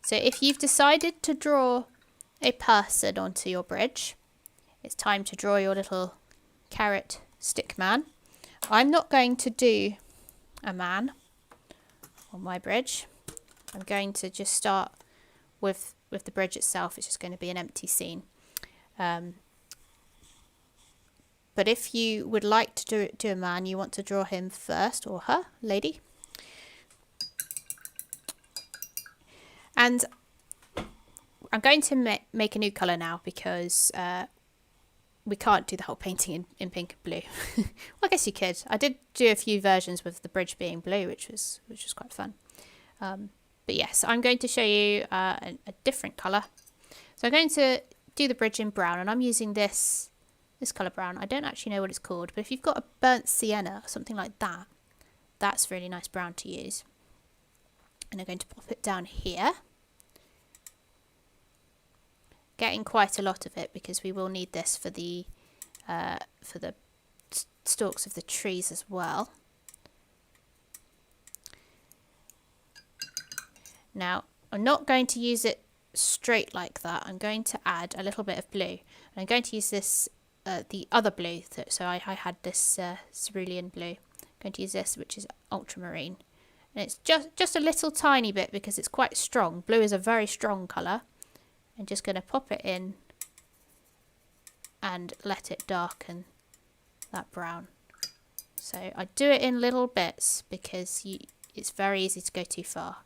So if you've decided to draw a person onto your bridge, it's time to draw your little carrot stick man. I'm not going to do a man on my bridge. I'm going to just start with the bridge itself. It's just going to be an empty scene. But if you would like to do a man, you want to draw him first, or her, lady. And I'm going to make a new colour now, because we can't do the whole painting in pink and blue. Well, I guess you could. I did do a few versions with the bridge being blue, which was quite fun. But yes, I'm going to show you a different colour. So I'm going to do the bridge in brown, and I'm using this colour brown. I don't actually know what it's called, but if you've got a burnt sienna, something like that, that's really nice brown to use. And I'm going to pop it down here. Getting quite a lot of it because we will need this for the stalks of the trees as well. Now, I'm not going to use it straight like that. I'm going to add a little bit of blue. And I'm going to use this, the other blue. So I had this cerulean blue. I'm going to use this, which is ultramarine. And it's just a little tiny bit because it's quite strong. Blue is a very strong colour. I'm just going to pop it in and let it darken that brown. So I do it in little bits because it's very easy to go too far.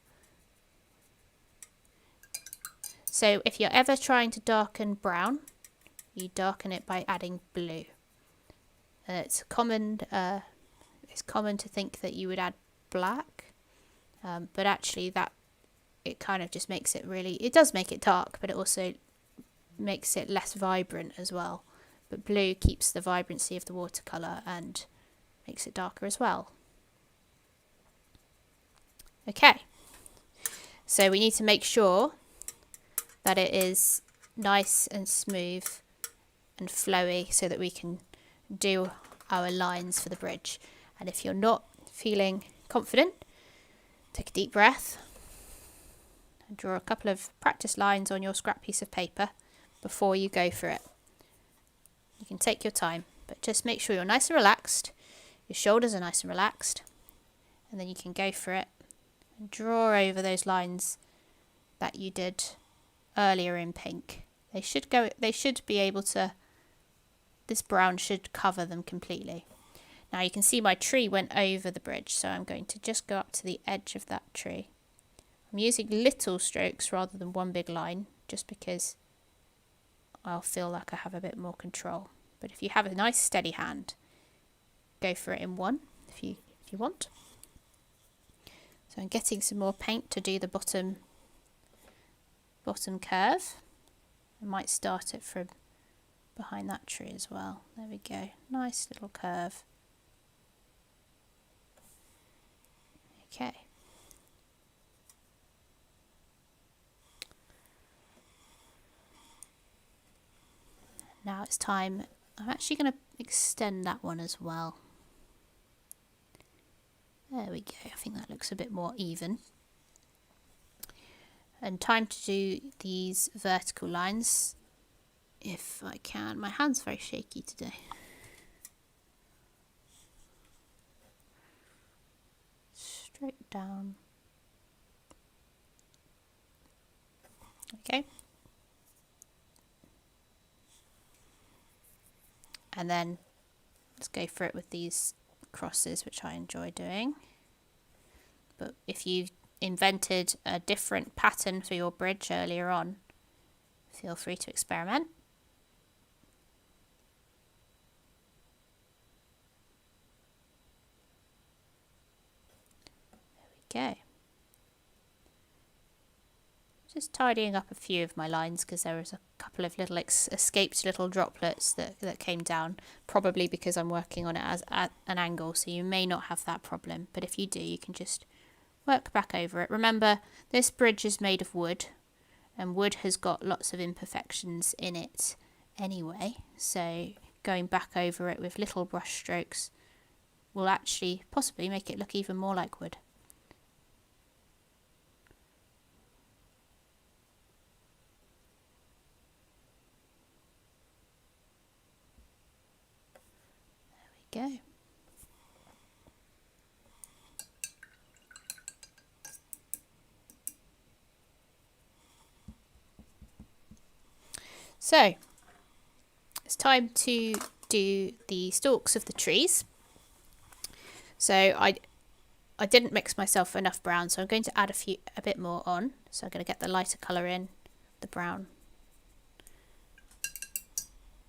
So if you're ever trying to darken brown, you darken it by adding blue. It's common to think that you would add black, but actually it kind of just makes it it does make it dark, but it also makes it less vibrant as well. But blue keeps the vibrancy of the watercolour and makes it darker as well. Okay, so we need to make sure that it is nice and smooth and flowy so that we can do our lines for the bridge. And if you're not feeling confident, take a deep breath and draw a couple of practice lines on your scrap piece of paper before you go for it. You can take your time, but just make sure you're nice and relaxed, your shoulders are nice and relaxed, and then you can go for it and draw over those lines that you did earlier in pink. They should be able to, this brown should cover them completely. Now you can see my tree went over the bridge, so I'm going to just go up to the edge of that tree. I'm using little strokes rather than one big line, just because I'll feel like I have a bit more control. But if you have a nice steady hand, go for it in one if you want. So I'm getting some more paint to do the bottom curve. I might start it from behind that tree as well. There we go. Nice little curve. Okay. Now it's time. I'm actually going to extend that one as well. There we go. I think that looks a bit more even. And time to do these vertical lines if I can. My hand's very shaky today. Straight down. Okay. And then let's go for it with these crosses, which I enjoy doing. But if you've invented a different pattern for your bridge earlier on, feel free to experiment. There we go. Just tidying up a few of my lines because there was a couple of little escaped little droplets that came down, probably because I'm working on it at an angle, so you may not have that problem, but if you do, you can just work back over it. Remember, this bridge is made of wood, and wood has got lots of imperfections in it anyway, so going back over it with little brush strokes will actually possibly make it look even more like wood. There we go. So it's time to do the stalks of the trees. So I didn't mix myself enough brown, so I'm going to add a bit more on. So I'm going to get the lighter colour in, the brown,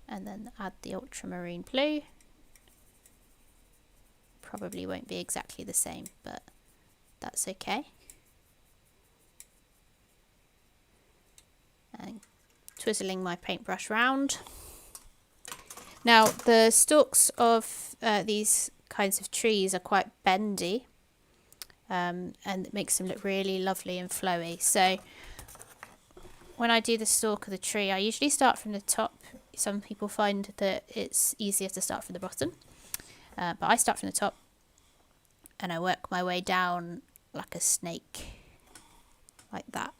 and then add the ultramarine blue. Probably won't be exactly the same, but that's okay. And twizzling my paintbrush round. Now the stalks of these kinds of trees are quite bendy, and it makes them look really lovely and flowy. So when I do the stalk of the tree, I usually start from the top. Some people find that it's easier to start from the bottom, but I start from the top and I work my way down like a snake, like that.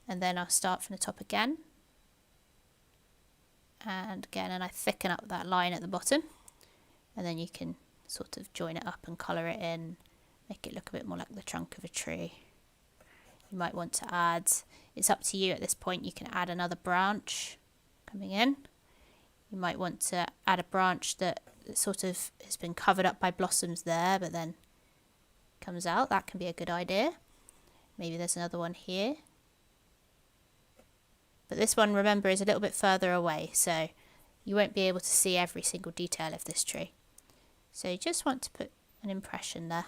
And then I'll start from the top again and again, and I thicken up that line at the bottom, and then you can sort of join it up and colour it in, make it look a bit more like the trunk of a tree. You might want to add, it's up to you at this point, you can add another branch coming in. You might want to add a branch that sort of has been covered up by blossoms there but then comes out. That can be a good idea. Maybe there's another one here, but this one, remember, is a little bit further away, so you won't be able to see every single detail of this tree. So you just want to put an impression there.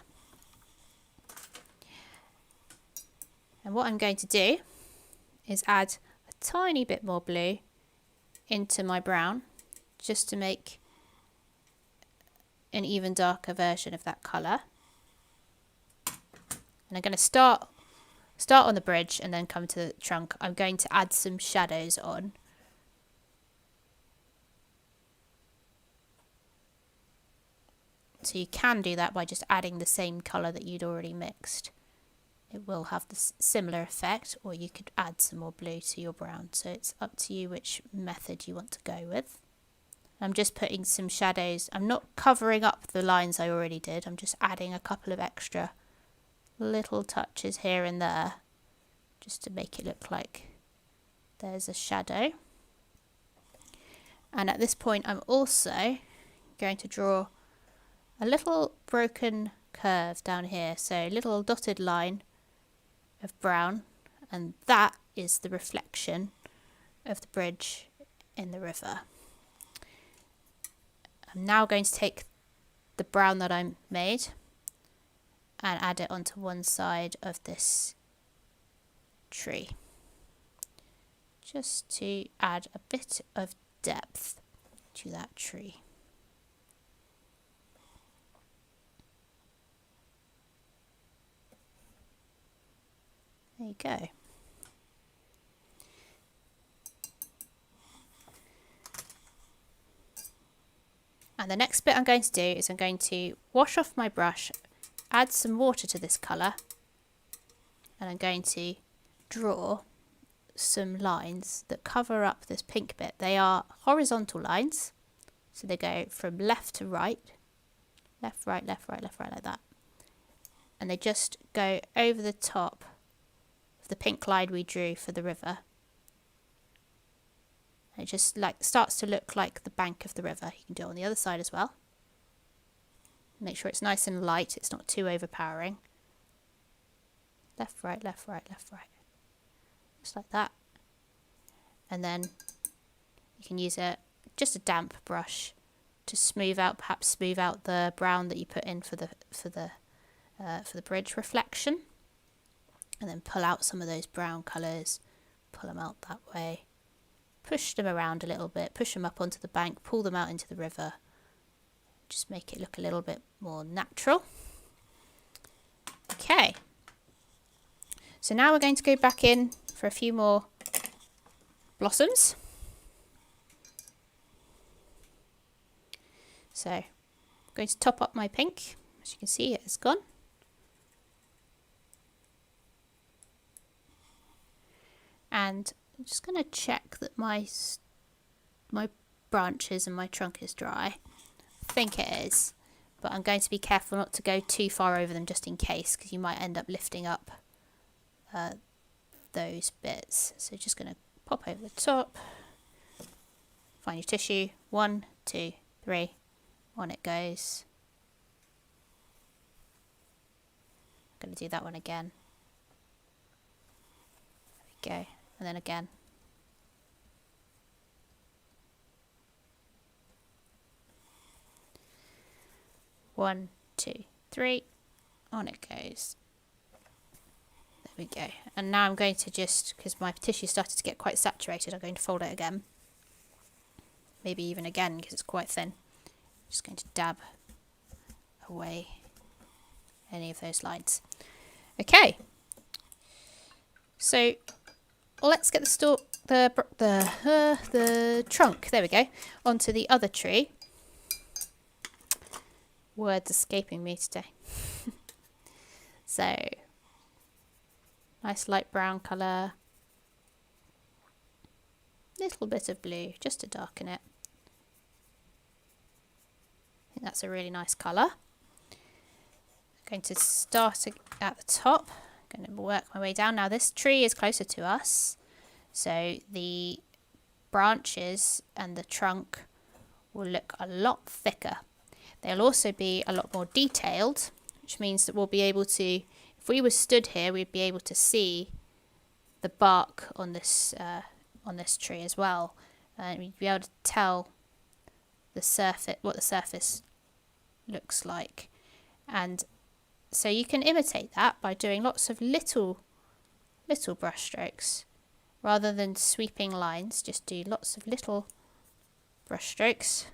And what I'm going to do is add a tiny bit more blue into my brown, just to make an even darker version of that colour. And I'm going to start on the bridge and then come to the trunk. I'm going to add some shadows on. So you can do that by just adding the same colour that you'd already mixed. It will have the similar effect, or you could add some more blue to your brown. So it's up to you which method you want to go with. I'm just putting some shadows. I'm not covering up the lines I already did. I'm just adding a couple of extra little touches here and there, just to make it look like there's a shadow. And at this point, I'm also going to draw a little broken curve down here. So a little dotted line of brown, and that is the reflection of the bridge in the river. I'm now going to take the brown that I made and add it onto one side of this tree, just to add a bit of depth to that tree. There you go. And the next bit I'm going to do is I'm going to wash off my brush, add some water to this colour, and I'm going to draw some lines that cover up this pink bit. They are horizontal lines, so they go from left to right, left, right, left, right, left, right, like that. And they just go over the top of the pink line we drew for the river. And it just like starts to look like the bank of the river. You can do it on the other side as well. Make sure it's nice and light, it's not too overpowering. Left, right, left, right, left, right. Just like that. And then you can use just a damp brush to smooth out, perhaps smooth out the brown that you put in for the bridge reflection. And then pull out some of those brown colours, pull them out that way. Push them around a little bit, push them up onto the bank, pull them out into the river. Just make it look a little bit more natural. Okay. So now we're going to go back in for a few more blossoms. So I'm going to top up my pink. As you can see, it has gone. And I'm just going to check that my branches and my trunk is dry. I think it is, but I'm going to be careful not to go too far over them just in case, because you might end up lifting up those bits. So just going to pop over the top, find your tissue, 1, 2, 3, on it goes. I'm going to do that one again. There we go, and then again. One, 2, 3, on it goes. There we go. And now I'm going to just, because my tissue started to get quite saturated, I'm going to fold it again. Maybe even again because it's quite thin. Just going to dab away any of those lines. Okay. So let's get the trunk, there we go, onto the other tree. Words escaping me today. So, nice light brown colour. Little bit of blue, just to darken it. I think that's a really nice colour. I'm going to start at the top. I'm going to work my way down. Now this tree is closer to us, so the branches and the trunk will look a lot thicker. They'll also be a lot more detailed, which means that we'll be able to, if we were stood here, we'd be able to see the bark on this tree as well, and we'd be able to tell the surface, what the surface looks like. And so you can imitate that by doing lots of little brush strokes rather than sweeping lines. Just do lots of little brush strokes.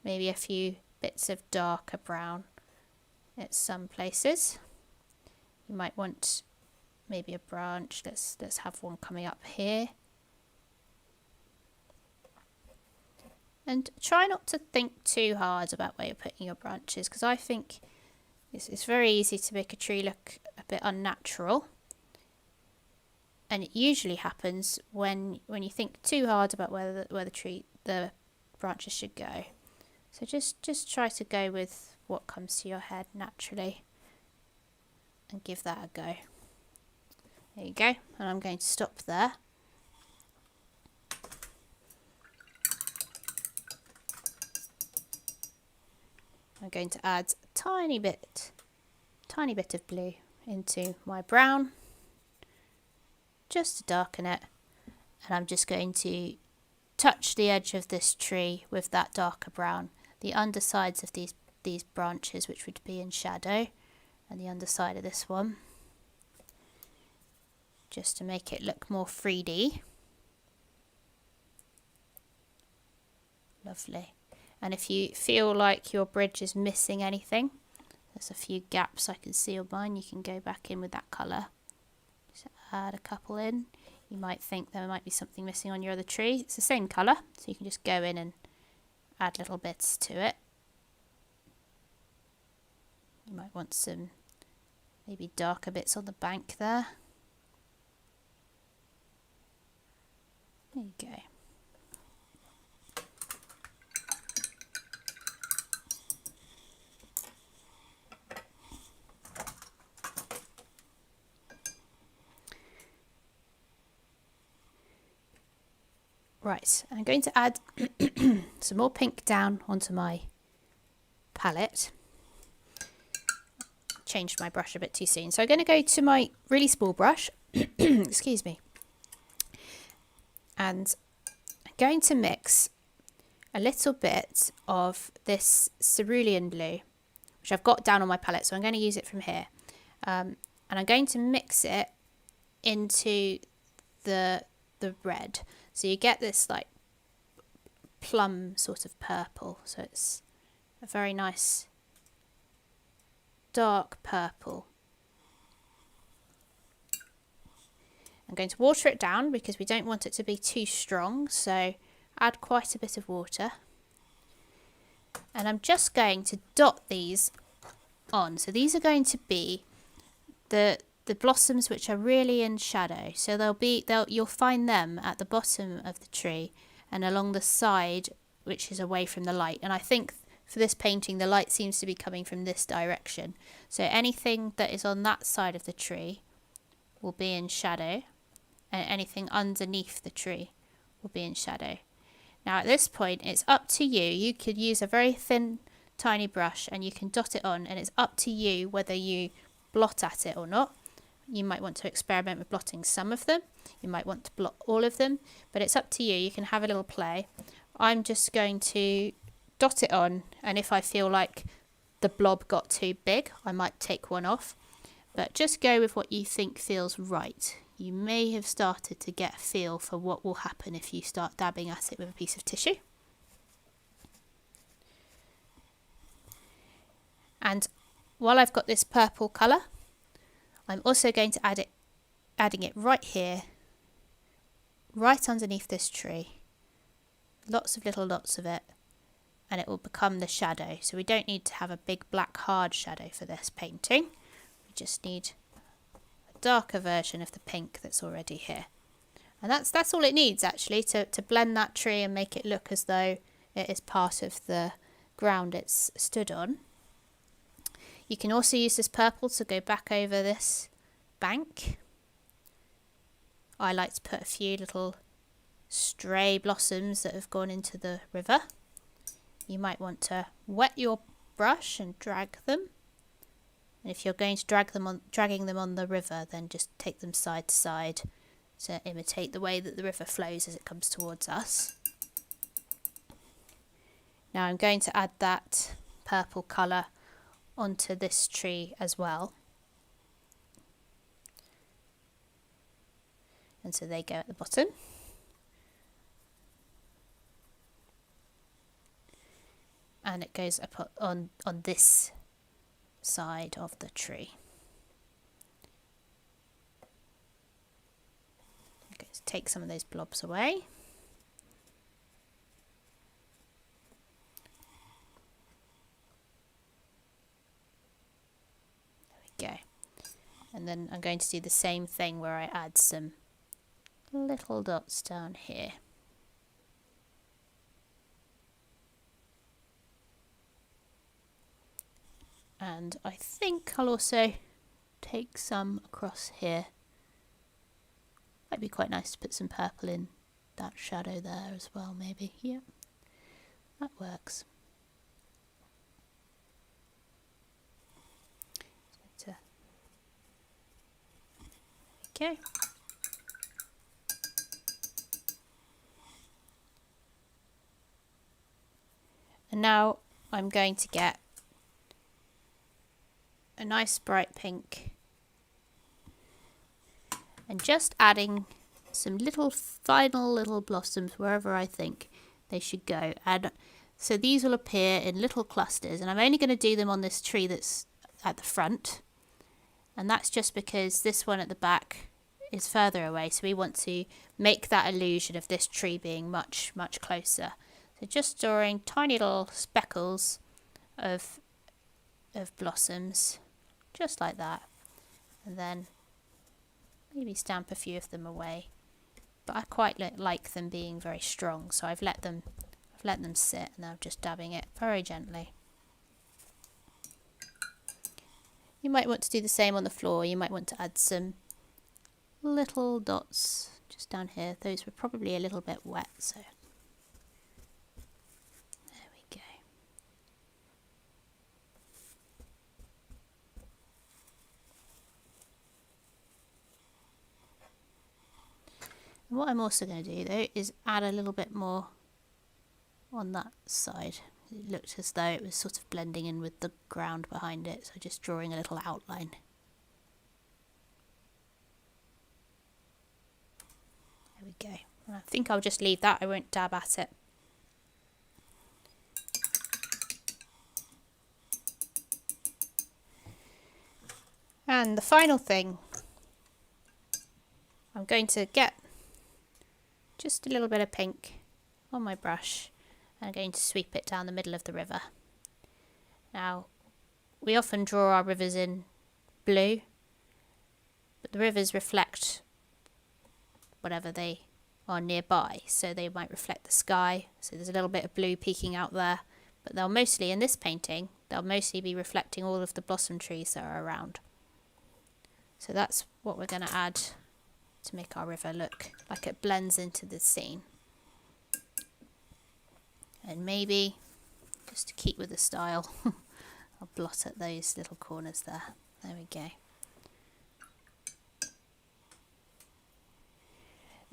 Maybe a few bits of darker brown at some places. You might want maybe a branch. Let's have one coming up here. And try not to think too hard about where you're putting your branches, because I think it's very easy to make a tree look a bit unnatural. And it usually happens when you think too hard about where the branches should go. So just try to go with what comes to your head naturally and give that a go. There you go. And I'm going to stop there. I'm going to add a tiny bit of blue into my brown, just to darken it. And I'm just going to touch the edge of this tree with that darker brown. The undersides of these branches, which would be in shadow, and the underside of this one, just to make it look more 3D. Lovely. And if you feel like your bridge is missing anything, there's a few gaps I can see on mine, you can go back in with that colour. Just add a couple in. You might think there might be something missing on your other tree. It's the same colour, so you can just go in and add little bits to it. You might want some maybe darker bits on the bank there. There you go. Right, I'm going to add some more pink down onto my palette. Changed my brush a bit too soon. So I'm going to go to my really small brush, excuse me, and I'm going to mix a little bit of this cerulean blue, which I've got down on my palette, so I'm going to use it from here. And I'm going to mix it into the red. So you get this like plum sort of purple. So it's a very nice dark purple. I'm going to water it down because we don't want it to be too strong. So add quite a bit of water. And I'm just going to dot these on. So these are going to be the blossoms which are really in shadow. So you'll find them at the bottom of the tree and along the side, which is away from the light. And I think for this painting, the light seems to be coming from this direction. So anything that is on that side of the tree will be in shadow, and anything underneath the tree will be in shadow. Now at this point, it's up to you. You could use a very thin, tiny brush and you can dot it on, and it's up to you whether you blot at it or not. You might want to experiment with blotting some of them. You might want to blot all of them, but it's up to you. You can have a little play. I'm just going to dot it on, and if I feel like the blob got too big, I might take one off. but just go with what you think feels right. You may have started to get a feel for what will happen if you start dabbing at it with a piece of tissue. And while I've got this purple colour, I'm also going to adding it right here, right underneath this tree. Lots of little dots of it, and it will become the shadow. So we don't need to have a big black hard shadow for this painting. We just need a darker version of the pink that's already here. And that's all it needs actually to blend that tree and make it look as though it is part of the ground it's stood on. You can also use this purple to go back over this bank. I like to put a few little stray blossoms that have gone into the river. You might want to wet your brush and drag them. And if you're going to dragging them on the river, then just take them side to side to imitate the way that the river flows as it comes towards us. Now I'm going to add that purple colour onto this tree as well. And so they go at the bottom. And it goes up on this side of the tree. Okay, so take some of those blobs away. There we go. And then I'm going to do the same thing where I add some little dots down here. And I think I'll also take some across here. Might be quite nice to put some purple in that shadow there as well, maybe. Yeah, that works. Okay. And now I'm going to get a nice bright pink and just adding some final little blossoms wherever I think they should go. And so these will appear in little clusters, and I'm only going to do them on this tree that's at the front, and that's just because this one at the back is further away, so we want to make that illusion of this tree being much closer. So just drawing tiny little speckles of blossoms, just like that, and then maybe stamp a few of them away. But I quite like them being very strong, so I've let them sit, and I'm just dabbing it very gently. You might want to do the same on the floor. You might want to add some little dots just down here. Those were probably a little bit wet, so there we go. And what I'm also going to do though is add a little bit more on that side. It looked as though it was sort of blending in with the ground behind it, so just drawing a little outline. There we go. I think I'll just leave that, I won't dab at it. And the final thing, I'm going to get just a little bit of pink on my brush, and I'm going to sweep it down the middle of the river. Now, we often draw our rivers in blue, but the rivers reflect whatever they are nearby, so they might reflect the sky, so there's a little bit of blue peeking out there, but they'll mostly, in this painting, they'll mostly be reflecting all of the blossom trees that are around. So that's what we're going to add to make our river look like it blends into the scene. And maybe, just to keep with the style, I'll blot at those little corners there. There we go.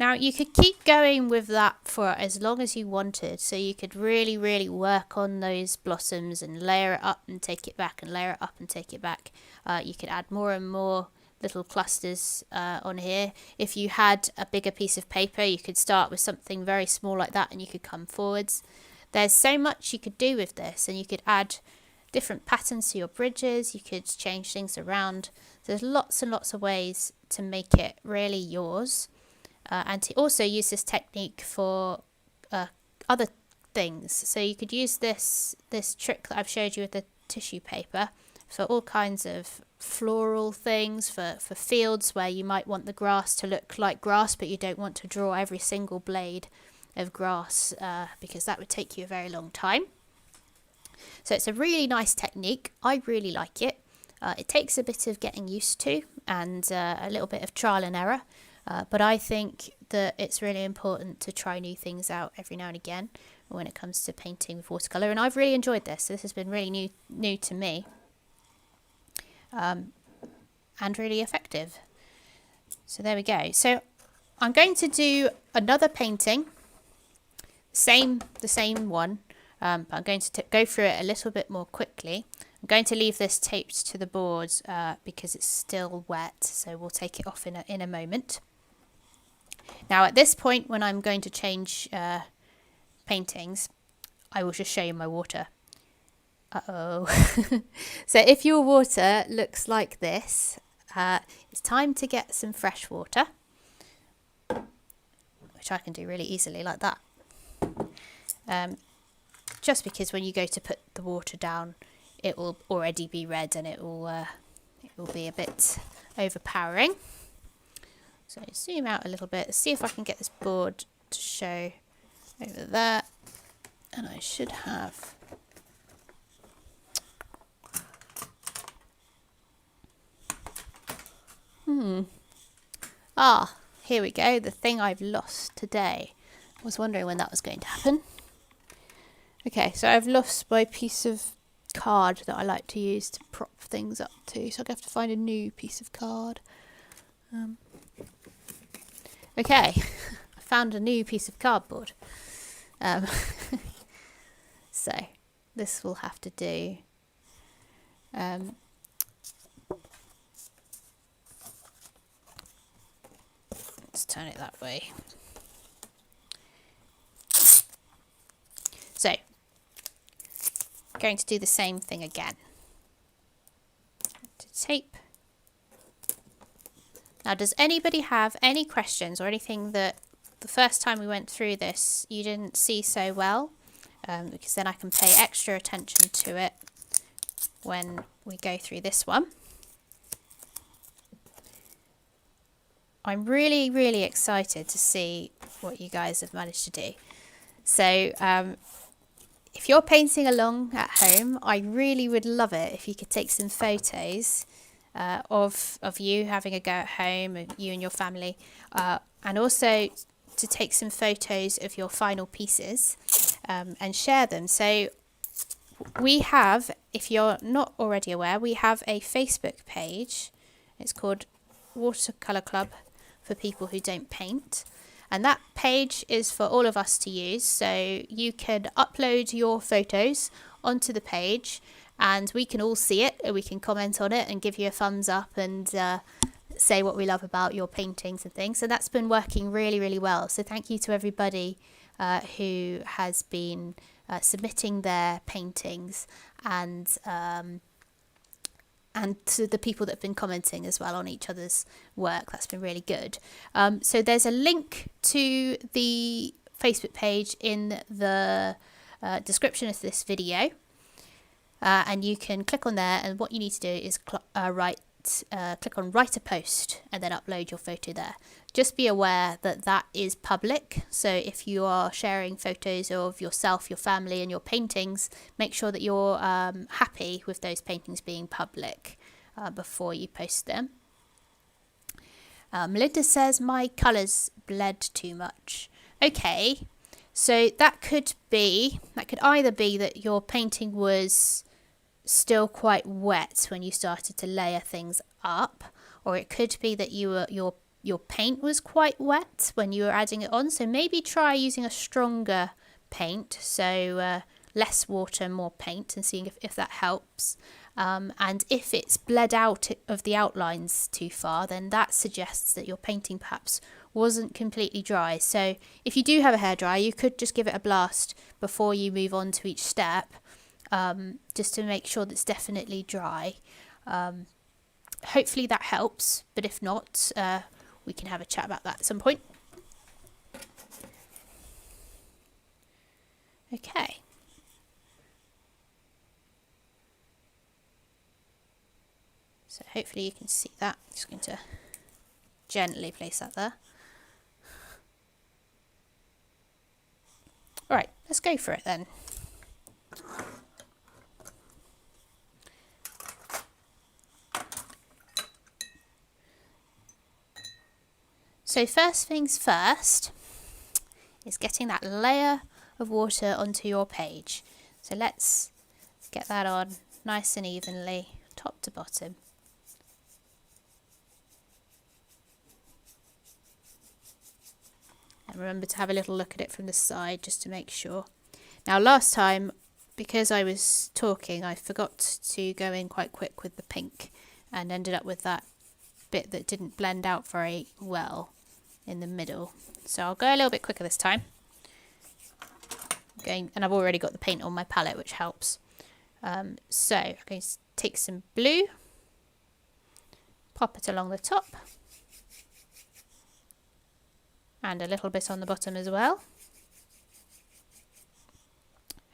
Now you could keep going with that for as long as you wanted, so you could really work on those blossoms and layer it up and take it back and layer it up and take it back. You could add more and more little clusters on here. If you had a bigger piece of paper, you could start with something very small like that and you could come forwards. There's so much you could do with this, and you could add different patterns to your bridges, you could change things around. There's lots and lots of ways to make it really yours. And to also use this technique for other things. So you could use this trick that I've showed you with the tissue paper for all kinds of floral things, for fields where you might want the grass to look like grass, but you don't want to draw every single blade of grass because that would take you a very long time. So it's a really nice technique. I really like it. It takes a bit of getting used to and a little bit of trial and error. But I think that it's really important to try new things out every now and again when it comes to painting with watercolour. And I've really enjoyed this. This has been really new to me and really effective. So there we go. So I'm going to do another painting, the same one, but I'm going to go through it a little bit more quickly. I'm going to leave this taped to the board because it's still wet, so we'll take it off in a moment. Now at this point, when I'm going to change paintings, I will just show you my water. Uh-oh. So if your water looks like this, it's time to get some fresh water, which I can do really easily like that. Just because when you go to put the water down, it will already be red and it will be a bit overpowering. So zoom out a little bit, see if I can get this board to show over there. And I should have... here we go, the thing I've lost today. I was wondering when that was going to happen. Okay, so I've lost my piece of card that I like to use to prop things up to, so I'm going to have to find a new piece of card. Okay, I found a new piece of cardboard. So this will have to do. Let's turn it that way. So, going to do the same thing again. To tape. Now, does anybody have any questions or anything that the first time we went through this you didn't see so well? Because then I can pay extra attention to it when we go through this one. I'm really excited to see what you guys have managed to do. So if you're painting along at home, I really would love it if you could take some photos of you having a go at home, of you and your family, and also to take some photos of your final pieces and share them. So we have, if you're not already aware, we have a Facebook page. It's called Watercolour Club for people who don't paint. And that page is for all of us to use. So you can upload your photos onto the page and we can all see it and we can comment on it and give you a thumbs up and say what we love about your paintings and things. So that's been working really well. So thank you to everybody who has been submitting their paintings and to the people that have been commenting as well on each other's work. That's been really good. So there's a link to the Facebook page in the description of this video. And you can click on there, and what you need to do is click on write a post and then upload your photo there. Just be aware that that is public, so if you are sharing photos of yourself, your family and your paintings, make sure that you're happy with those paintings being public before you post them. Melinda says my colours bled too much. Okay, so that could either be that your painting was still quite wet when you started to layer things up, or it could be that your your paint was quite wet when you were adding it on. So maybe try using a stronger paint, so less water, more paint, and seeing if that helps. And if it's bled out of the outlines too far, then that suggests that your painting perhaps wasn't completely dry. So if you do have a hairdryer, you could just give it a blast before you move on to each step, just to make sure that it's definitely dry. Hopefully that helps, but if not, we can have a chat about that at some point. Okay. So hopefully you can see that. I'm just going to gently place that there. All right, let's go for it then. So first things first is getting that layer of water onto your page. So let's get that on nice and evenly, top to bottom. And remember to have a little look at it from the side just to make sure. Now last time, because I was talking, I forgot to go in quite quick with the pink and ended up with that bit that didn't blend out very well in the middle. So I'll go a little bit quicker this time. And I've already got the paint on my palette, which helps. So I'm going to take some blue, pop it along the top, and a little bit on the bottom as well.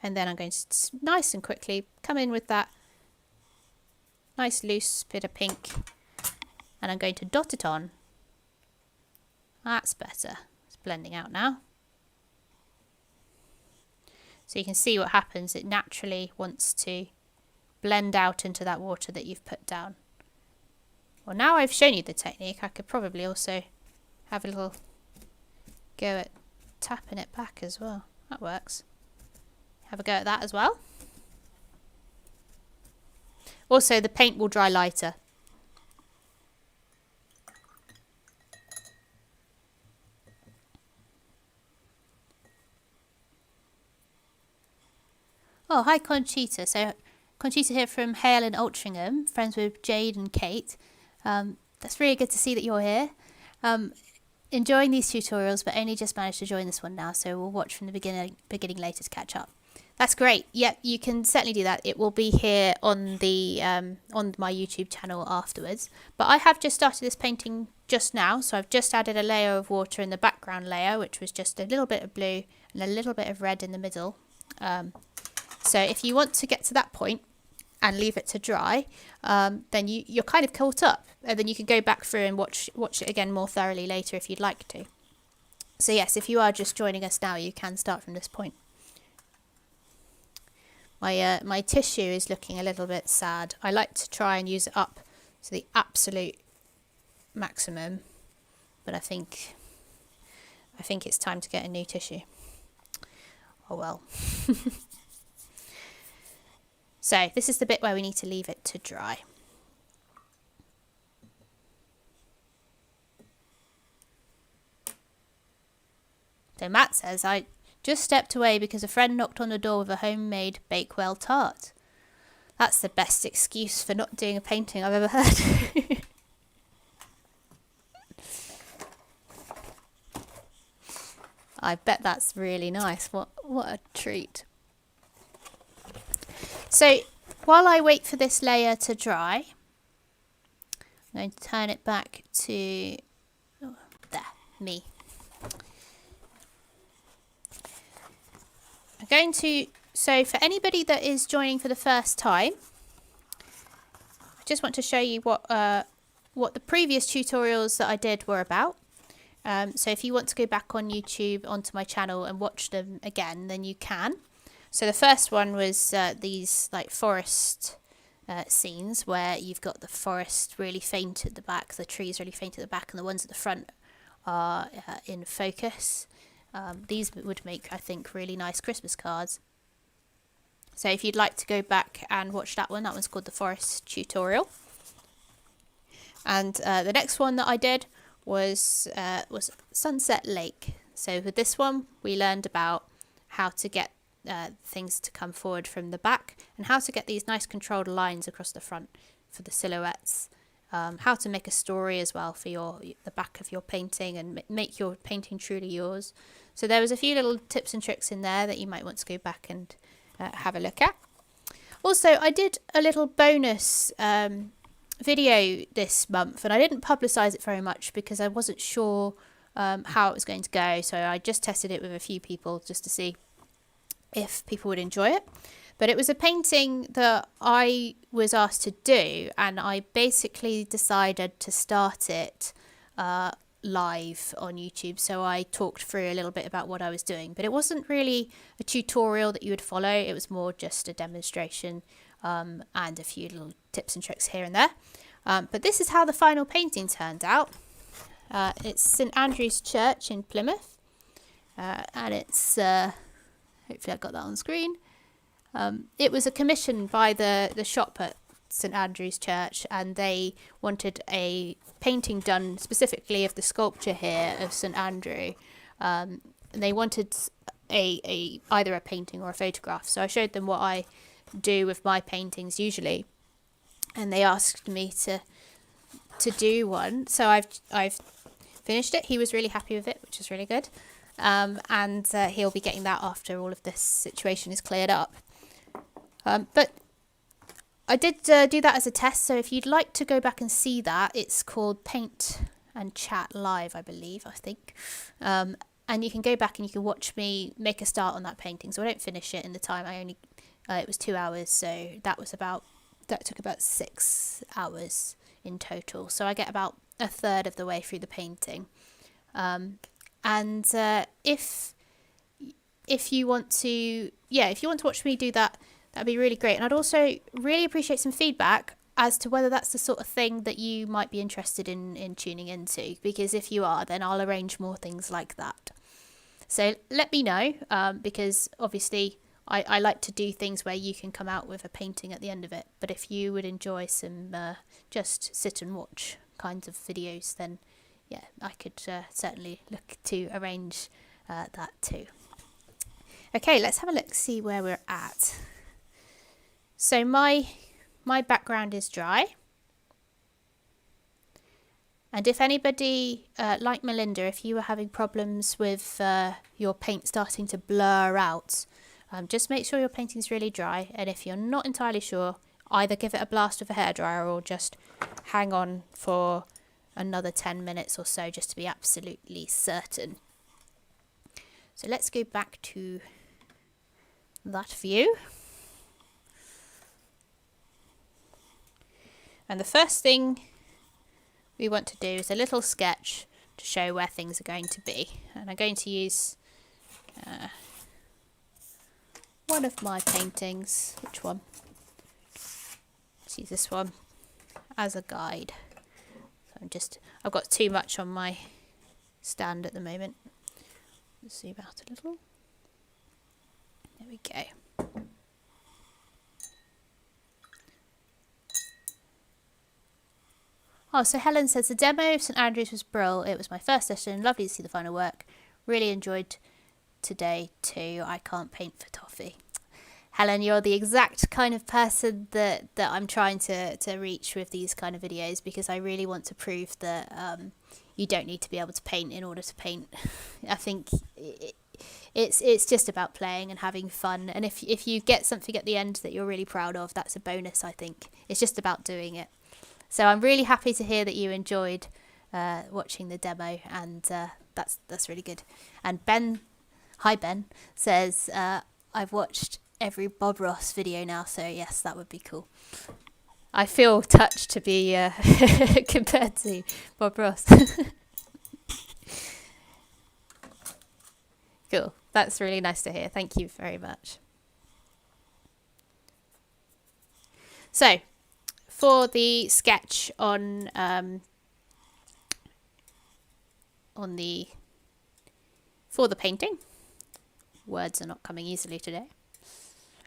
And then I'm going to nice and quickly come in with that nice loose bit of pink, and I'm going to dot it on. That's better. It's blending out now. So you can see what happens. It naturally wants to blend out into that water that you've put down. Well, now I've shown you the technique, I could probably also have a little go at tapping it back as well. That works. Have a go at that as well. Also, the paint will dry lighter. Oh, hi Conchita. So Conchita here from Hale and Altrincham, friends with Jade and Kate. That's really good to see that you're here. Enjoying these tutorials, but only just managed to join this one now, so we'll watch from the beginning later to catch up. That's great. Yep, you can certainly do that. It will be here on the on my YouTube channel afterwards. But I have just started this painting just now, so I've just added a layer of water in the background layer, which was just a little bit of blue and a little bit of red in the middle. So if you want to get to that point and leave it to dry, then you're kind of caught up, and then you can go back through and watch it again more thoroughly later if you'd like to. So yes, if you are just joining us now, you can start from this point. My tissue is looking a little bit sad. I like to try and use it up to the absolute maximum, but I think it's time to get a new tissue. Oh well. So this is the bit where we need to leave it to dry. So Matt says, I just stepped away because a friend knocked on the door with a homemade Bakewell tart. That's the best excuse for not doing a painting I've ever heard. I bet that's really nice. What a treat. So while I wait for this layer to dry, I'm going to turn it back to me. I'm going to, so for anybody that is joining for the first time, I just want to show you what the previous tutorials that I did were about. So if you want to go back on YouTube onto my channel and watch them again, then you can. So the first one was these like forest scenes where you've got the forest really faint at the back, the trees really faint at the back, and the ones at the front are in focus. These would make, I think, really nice Christmas cards. So if you'd like to go back and watch that one's called the forest tutorial. And the next one that I did was Sunset Lake. So with this one, we learned about how to get things to come forward from the back, and how to get these nice controlled lines across the front for the silhouettes. How to make a story as well for the back of your painting, and make your painting truly yours. So there was a few little tips and tricks in there that you might want to go back and have a look at. Also, I did a little bonus video this month, and I didn't publicise it very much because I wasn't sure how it was going to go. So I just tested it with a few people just to see if people would enjoy it. But it was a painting that I was asked to do, and I basically decided to start it live on YouTube. So I talked through a little bit about what I was doing, but it wasn't really a tutorial that you would follow. It was more just a demonstration and a few little tips and tricks here and there. But this is how the final painting turned out. It's St Andrew's Church in Plymouth, and it's hopefully I got that on screen. It was a commission by the shop at St Andrew's Church, and they wanted a painting done specifically of the sculpture here of St Andrew. And they wanted either a painting or a photograph. So I showed them what I do with my paintings usually, and they asked me to do one. So I've finished it. He was really happy with it, which is really good. And he'll be getting that after all of this situation is cleared up. But I did do that as a test, so if you'd like to go back and see that, it's called Paint and Chat Live, I think. And you can go back and you can watch me make a start on that painting. So I don't finish it in the time. It was 2 hours, so that took about 6 hours in total. So I get about a third of the way through the painting. And if you want to watch me do that, that'd be really great. And I'd also really appreciate some feedback as to whether that's the sort of thing that you might be interested in tuning into, because if you are, then I'll arrange more things like that. So let me know, because obviously I like to do things where you can come out with a painting at the end of it. But if you would enjoy some just sit and watch kinds of videos, then yeah, I could certainly look to arrange that too. Okay, let's have a look, see where we're at. So my background is dry. And if anybody, like Melinda, if you were having problems with your paint starting to blur out, just make sure your painting's really dry. And if you're not entirely sure, either give it a blast with a hairdryer or just hang on for another 10 minutes or so just to be absolutely certain. So let's go back to that view. And the first thing we want to do is a little sketch to show where things are going to be. And I'm going to use one of my paintings. Which one? Let's use this one as a guide. So I've got too much on my stand at the moment. Let's zoom out a little. There we go. Oh, so Helen says, the demo of St Andrews was brilliant. It was my first session. Lovely to see the final work. Really enjoyed today too. I can't paint for toffee. Helen, you're the exact kind of person that I'm trying to reach with these kind of videos, because I really want to prove that you don't need to be able to paint in order to paint. I think it's just about playing and having fun. And if you get something at the end that you're really proud of, that's a bonus, I think. It's just about doing it. So I'm really happy to hear that you enjoyed watching the demo, and that's really good. And Ben, hi Ben, says, I've watched every Bob Ross video now, so yes, that would be cool. I feel touched to be compared to Bob Ross. Cool, that's really nice to hear. Thank you very much. So, for the sketch on for the painting, words are not coming easily today.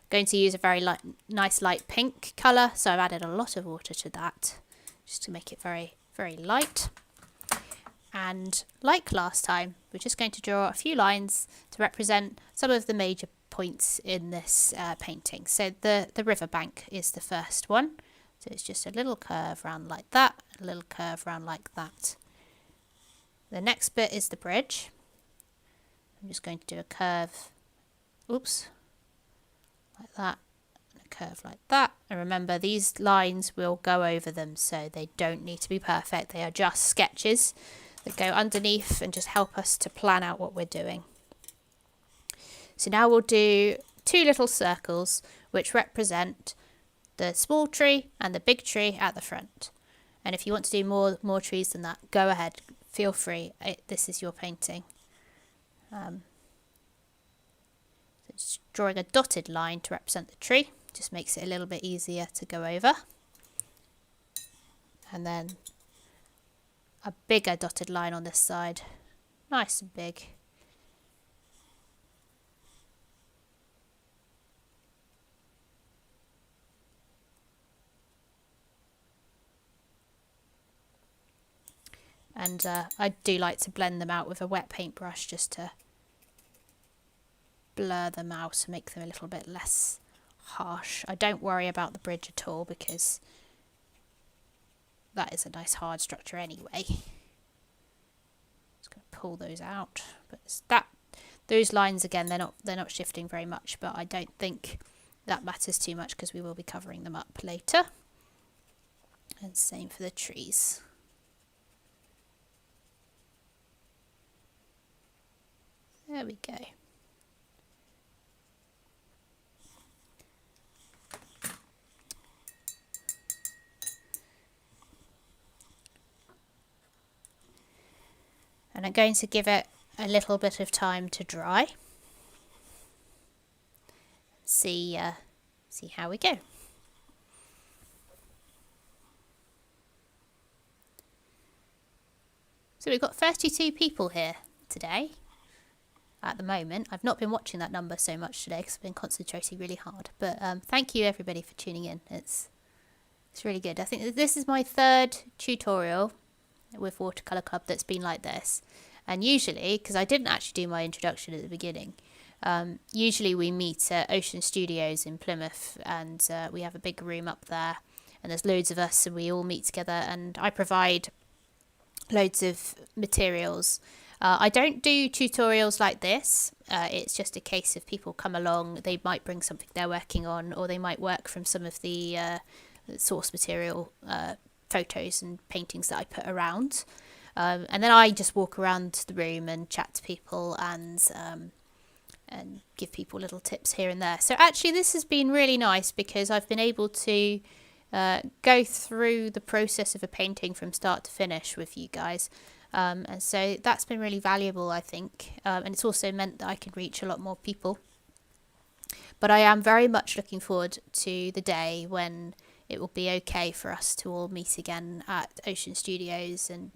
Going to use a very nice light pink colour, so I've added a lot of water to that just to make it very, very light. And like last time, we're just going to draw a few lines to represent some of the major points in this painting. So the riverbank is the first one. So it's just a little curve round like that, a little curve round like that. The next bit is the bridge. I'm just going to do a curve, oops, like that, and a curve like that. And remember, these lines will go over them, so they don't need to be perfect. They are just sketches that go underneath and just help us to plan out what we're doing. So now we'll do two little circles which represent the small tree and the big tree at the front. And if you want to do more trees than that, go ahead, feel free. This is your painting. It's drawing a dotted line to represent the tree, just makes it a little bit easier to go over. And then a bigger dotted line on this side, nice and big. And I do like to blend them out with a wet paintbrush just to blur them out and make them a little bit less harsh. I don't worry about the bridge at all because that is a nice hard structure anyway. Just going to pull those out, but it's those lines again, they're not shifting very much, but I don't think that matters too much because we will be covering them up later. And same for the trees. There we go. And I'm going to give it a little bit of time to dry. See how we go. So we've got 32 people here today. At the moment, I've not been watching that number so much today because I've been concentrating really hard. But thank you everybody for tuning in. It's really good. I think this is my third tutorial with Watercolour Club that's been like this. And usually, because I didn't actually do my introduction at the beginning, usually we meet at Ocean Studios in Plymouth, and we have a big room up there, and there's loads of us, and we all meet together, and I provide loads of materials. I don't do tutorials like this. It's just a case of people come along, they might bring something they're working on, or they might work from some of the source material photos and paintings that I put around. And then I just walk around the room and chat to people and give people little tips here and there. So actually this has been really nice because I've been able to go through the process of a painting from start to finish with you guys. And so that's been really valuable, I think, and it's also meant that I can reach a lot more people. But I am very much looking forward to the day when it will be okay for us to all meet again at Ocean Studios and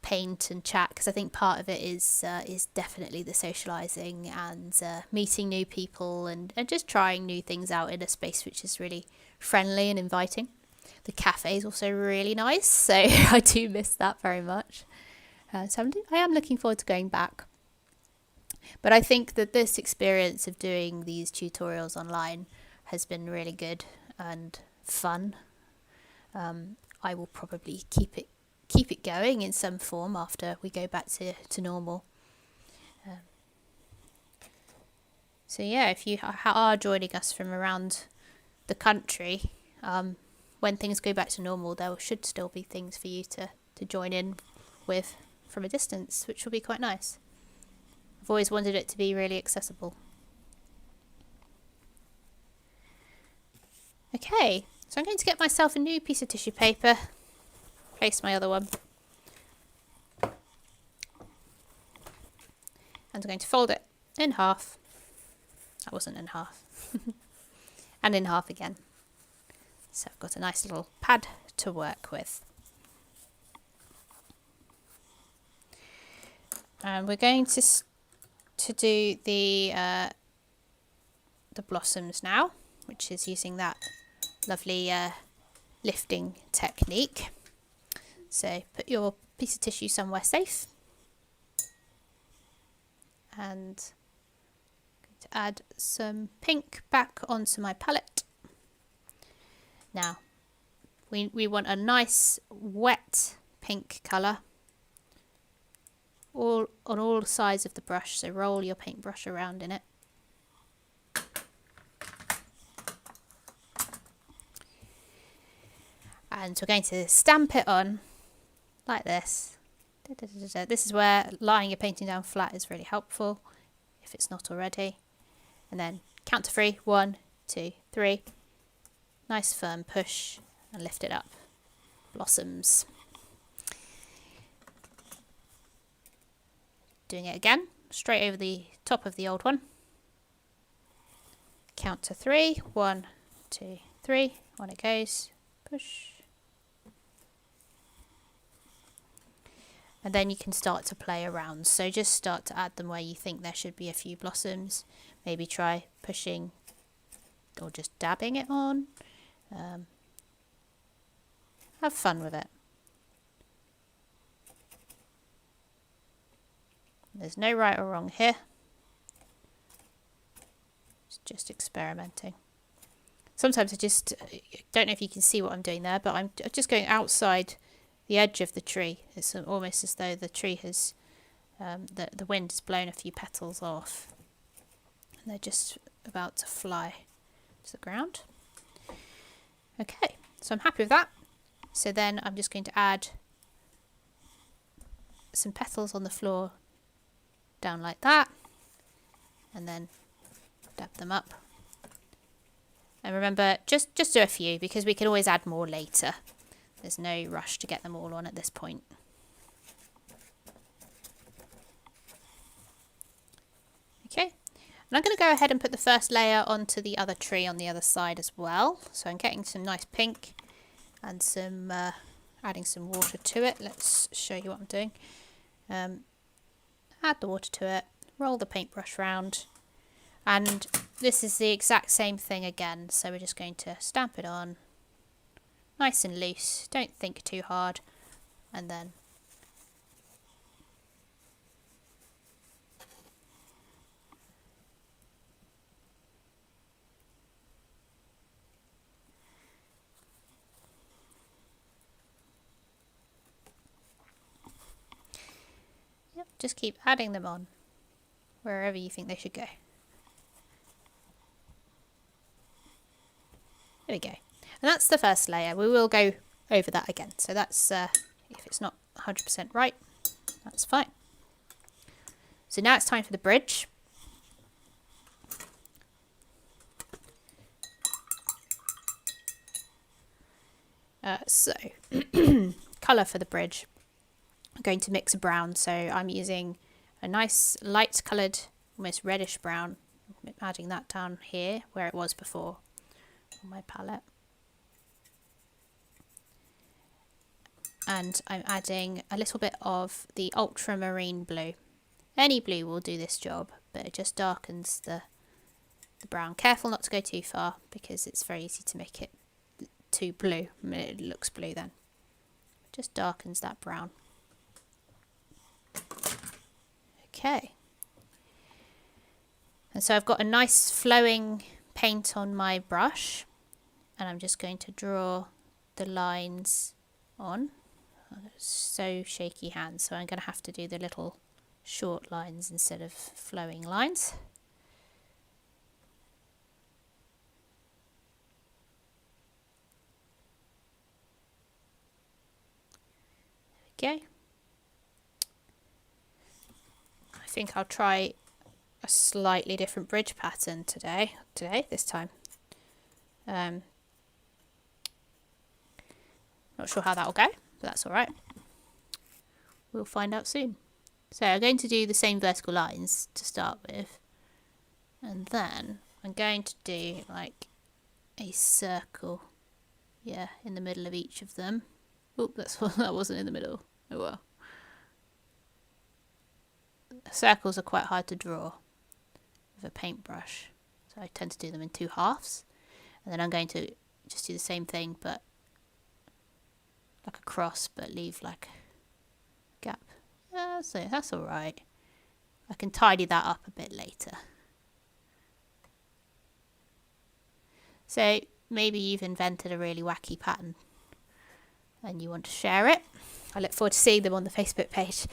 paint and chat, because I think part of it is definitely the socialising and meeting new people and just trying new things out in a space which is really friendly and inviting. The cafe is also really nice, so I do miss that very much. So I am looking forward to going back. But I think that this experience of doing these tutorials online has been really good and fun. I will probably keep it going in some form after we go back to normal. So yeah, if you are joining us from around the country, when things go back to normal, there should still be things for you to join in with from a distance, which will be quite nice. I've always wanted it to be really accessible. Okay, so I'm going to get myself a new piece of tissue paper, place my other one, and I'm going to fold it in half. That wasn't in half. And in half again. So I've got a nice little pad to work with. And we're going to do the blossoms now, which is using that lovely lifting technique. So put your piece of tissue somewhere safe. And I'm going to add some pink back onto my palette. Now, we want a nice wet pink colour on all sides of the brush, so roll your paintbrush around in it. And we're going to stamp it on like this. This is where lying your painting down flat is really helpful, if it's not already. And then count to 3, 1, 2, 3. Nice firm push and lift it up. Blossoms. Doing it again, straight over the top of the old one. Count to 3, 1, 2, 3. On it goes. Push. And then you can start to play around. So just start to add them where you think there should be a few blossoms. Maybe try pushing or just dabbing it on. Have fun with it. There's no right or wrong here. It's just experimenting. Sometimes I just don't know if you can see what I'm doing there, but I'm just going outside the edge of the tree. It's almost as though the tree has, the wind has blown a few petals off. And they're just about to fly to the ground. Okay, so I'm happy with that. So then I'm just going to add some petals on the floor down like that. And then dab them up. And remember, just do a few because we can always add more later. There's no rush to get them all on at this point. Okay, and I'm going to go ahead and put the first layer onto the other tree on the other side as well. So I'm getting some nice pink and some adding some water to it. Let's show you what I'm doing. Add the water to it, roll the paintbrush round, and this is the exact same thing again. So we're just going to stamp it on. Nice and loose, don't think too hard, and then just keep adding them on wherever you think they should go. There we go. And that's the first layer. We will go over that again. So that's, if it's not 100% right, that's fine. So now it's time for the bridge. Colour for the bridge. I'm going to mix a brown. So I'm using a nice light coloured, almost reddish brown. Adding that down here where it was before on my palette. And I'm adding a little bit of the ultramarine blue. Any blue will do this job, but it just darkens the brown. Careful not to go too far because it's very easy to make it too blue. I mean, it looks blue then. Just darkens that brown. Okay. And so I've got a nice flowing paint on my brush, and I'm just going to draw the lines on. So shaky hands, so I'm going to have to do the little short lines instead of flowing lines. There we go. I think I'll try a slightly different bridge pattern this time. Not sure how that will go, but that's alright. We'll find out soon. So I'm going to do the same vertical lines to start with, and then I'm going to do like a circle, yeah, in the middle of each of them. Oh, that wasn't in the middle. Oh well. Circles are quite hard to draw with a paintbrush, so I tend to do them in 2 halves, and then I'm going to just do the same thing but like a cross, but leave like So that's all right. I can tidy that up a bit later. So maybe you've invented a really wacky pattern and you want to share it. I look forward to seeing them on the Facebook page.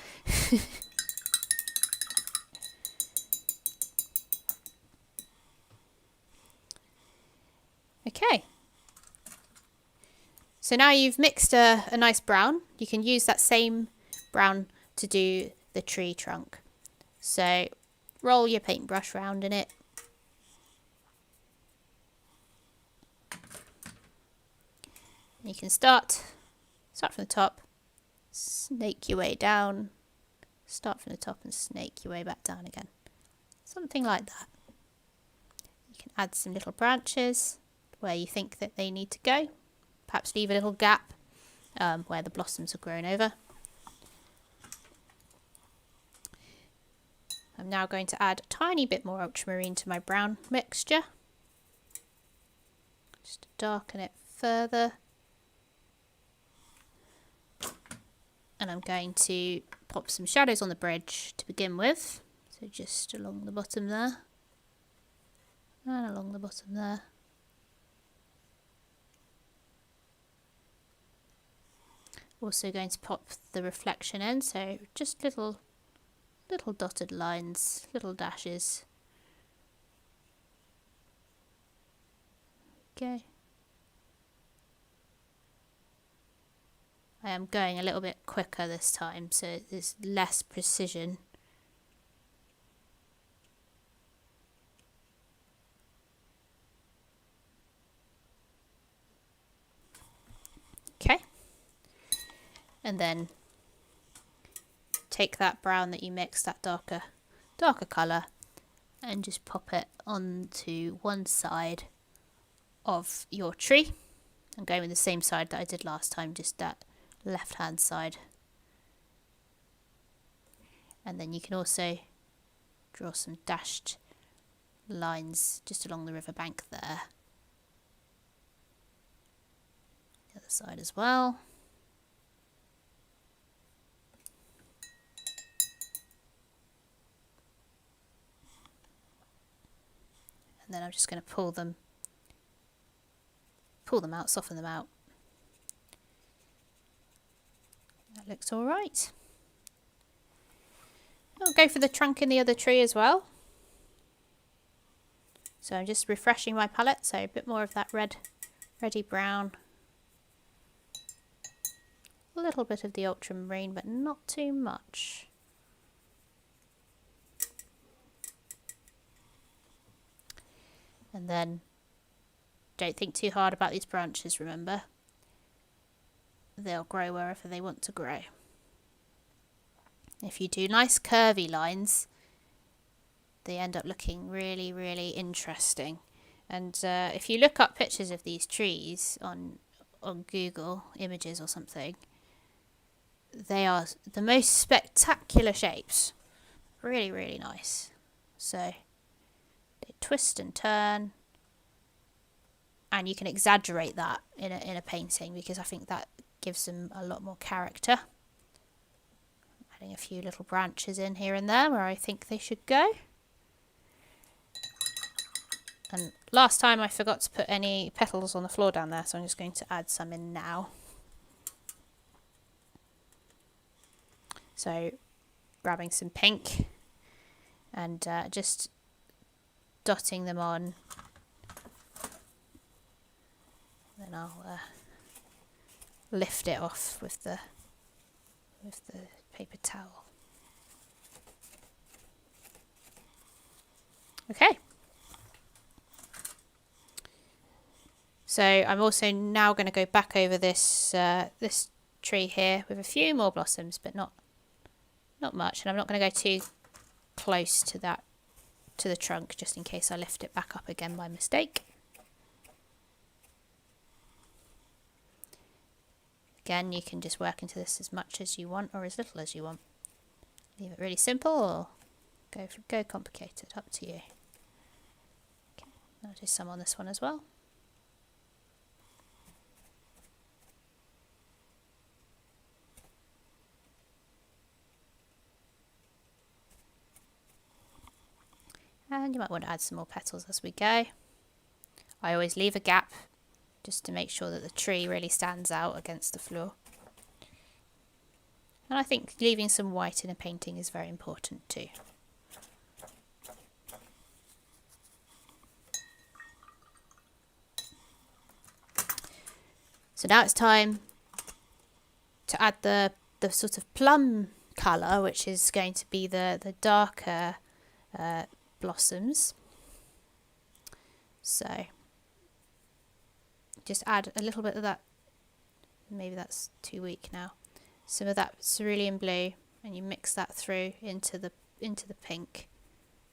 Okay. So now you've mixed a nice brown. You can use that same brown to do the tree trunk. So roll your paintbrush round in it. You can start from the top, snake your way down, start from the top and snake your way back down again. Something like that. You can add some little branches where you think that they need to go. Perhaps leave a little gap where the blossoms have grown over. I'm now going to add a tiny bit more ultramarine to my brown mixture. Just to darken it further. And I'm going to pop some shadows on the bridge to begin with. So just along the bottom there. And along the bottom there. Also going to pop the reflection in, so just little dotted lines, little dashes. Okay. I am going a little bit quicker this time, so there's less precision. Okay. And then take that brown that you mixed, that darker colour, and just pop it onto one side of your tree. I'm going with the same side that I did last time, just that left hand side. And then you can also draw some dashed lines just along the riverbank there. The other side as well. And then I'm just going to pull them out, soften them out. That looks all right. I'll go for the trunk in the other tree as well. So I'm just refreshing my palette, so a bit more of that reddy brown. A little bit of the ultramarine, but not too much. And then don't think too hard about these branches, remember. They'll grow wherever they want to grow. If you do nice curvy lines, they end up looking really, really interesting. And if you look up pictures of these trees on Google Images or something, they are the most spectacular shapes. Really, really nice. So they twist and turn, and you can exaggerate that in a painting, because I think that gives them a lot more character. Adding a few little branches in here and there where I think they should go. And last time I forgot to put any petals on the floor down there, so I'm just going to add some in now. So grabbing some pink and just dotting them on. Then I'll lift it off with the paper towel. Okay. So I'm also now going to go back over this this tree here with a few more blossoms, but not much. And I'm not going to go too close to the trunk, just in case I lift it back up again by mistake. Again, you can just work into this as much as you want or as little as you want. Leave it really simple or go complicated, up to you. Okay, I'll do some on this one as well. And you might want to add some more petals as we go. I always leave a gap just to make sure that the tree really stands out against the floor. And I think leaving some white in a painting is very important too. So now it's time to add the sort of plum colour, which is going to be the darker blossoms. So just add a little bit of that, maybe that's too weak now, some of that cerulean blue, and you mix that through into the pink.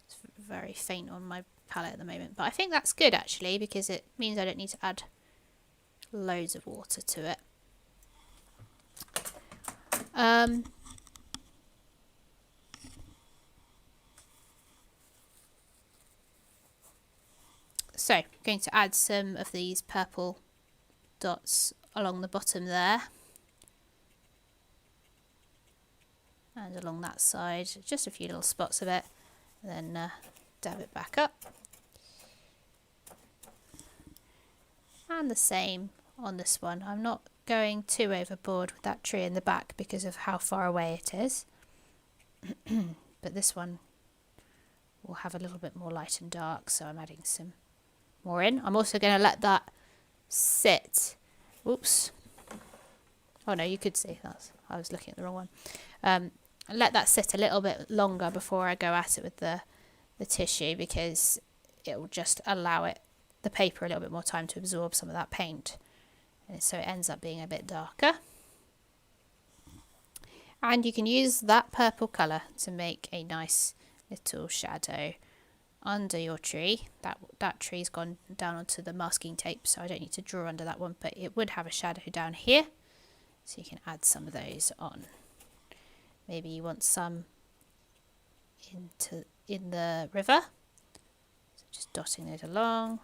It's very faint on my palette at the moment, but I think that's good actually, because it means I don't need to add loads of water to it. So I'm going to add some of these purple dots along the bottom there and along that side, just a few little spots of it, and then dab it back up. And the same on this one. I'm not going too overboard with that tree in the back because of how far away it is. But this one will have a little bit more light and dark, so I'm adding some more in. I'm also going to let that sit. Oops. Oh no, you could see that. I was looking at the wrong one. Let that sit a little bit longer before I go at it with the tissue, because it will just allow the paper a little bit more time to absorb some of that paint, and so it ends up being a bit darker. And you can use that purple colour to make a nice little shadow under your tree. That tree's gone down onto the masking tape, so I don't need to draw under that one, but it would have a shadow down here, so you can add some of those on. Maybe you want some in the river, so just dotting it along,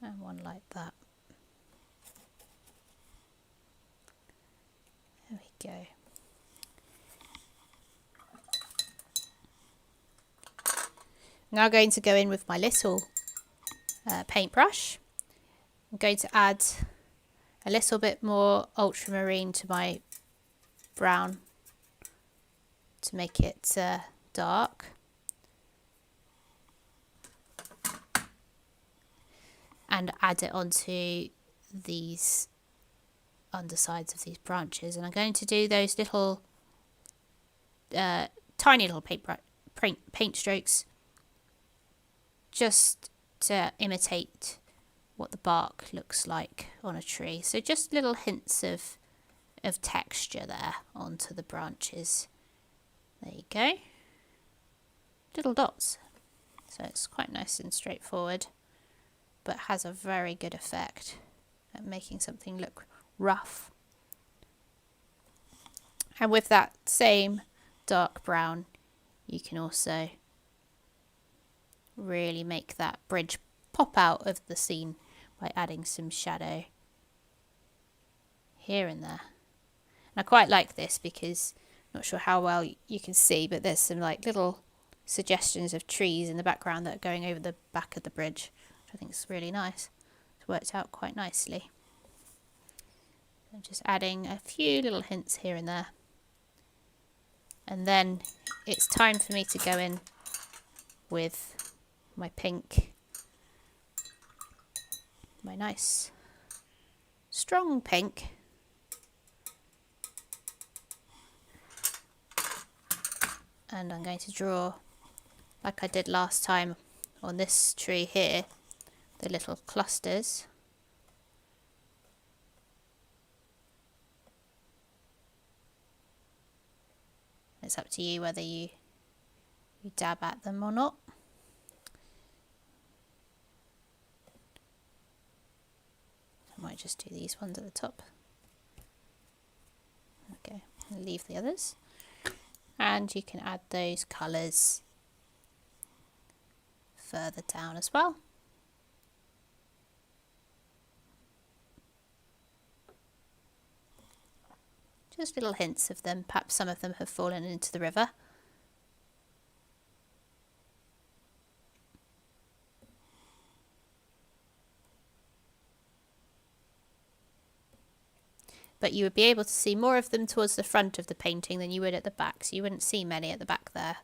and one like that. There we go. Now I'm going to go in with my little paintbrush. I'm going to add a little bit more ultramarine to my brown to make it dark. And add it onto these undersides of these branches. And I'm going to do those little tiny little paint strokes just to imitate what the bark looks like on a tree. So just little hints of texture there onto the branches. There you go. Little dots. So it's quite nice and straightforward, but has a very good effect at making something look rough. And with that same dark brown, you can also really make that bridge pop out of the scene by adding some shadow here and there. And I quite like this because I'm not sure how well you can see, but there's some like little suggestions of trees in the background that are going over the back of the bridge, which I think is really nice. It's worked out quite nicely. I'm just adding a few little hints here and there. And then it's time for me to go in with my pink, my nice strong pink. And I'm going to draw, like I did last time on this tree here, the little clusters. It's up to you whether you dab at them or not. I might just do these ones at the top. Okay, and leave the others. And you can add those colours further down as well. Just little hints of them. Perhaps some of them have fallen into the river. but you would be able to see more of them towards the front of the painting than you would at the back, so you wouldn't see many at the back there.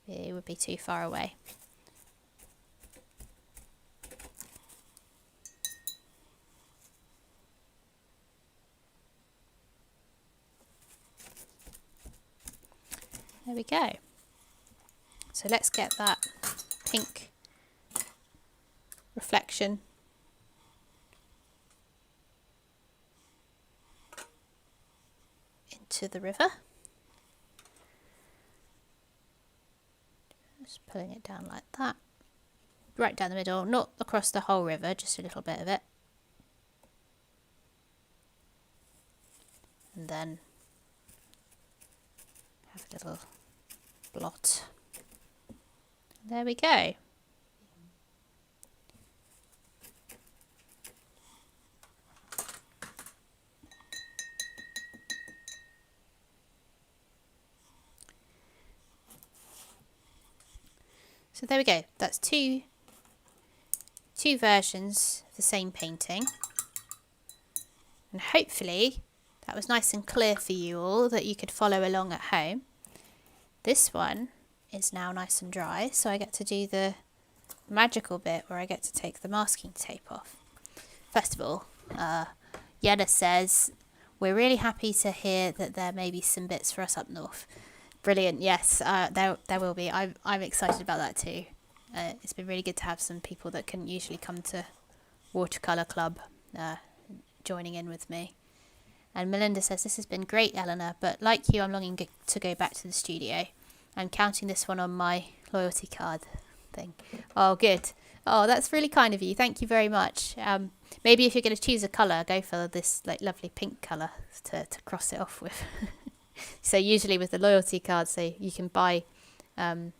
It would be too far away. There we go. So let's get that pink reflection into the river. Just pulling it down like that. Right down the middle, not across the whole river, just a little bit of it. And then have a little blot. There we go. So there we go. That's two versions of the same painting. And hopefully that was nice and clear for you all, that you could follow along at home. This one is now nice and dry, so I get to do the magical bit where I get to take the masking tape off. First of all, Yenna says, we're really happy to hear that there may be some bits for us up north. Brilliant, yes, there will be. I'm excited about that too. It's been really good to have some people that can usually come to Watercolour Club joining in with me. And Melinda says, this has been great, Eleanor, but like you, I'm longing to go back to the studio. I'm counting this one on my loyalty card thing. Oh, good. Oh, that's really kind of you. Thank you very much. Maybe if you're going to choose a colour, go for this like lovely pink colour to cross it off with. So usually with the loyalty card, so you can buy a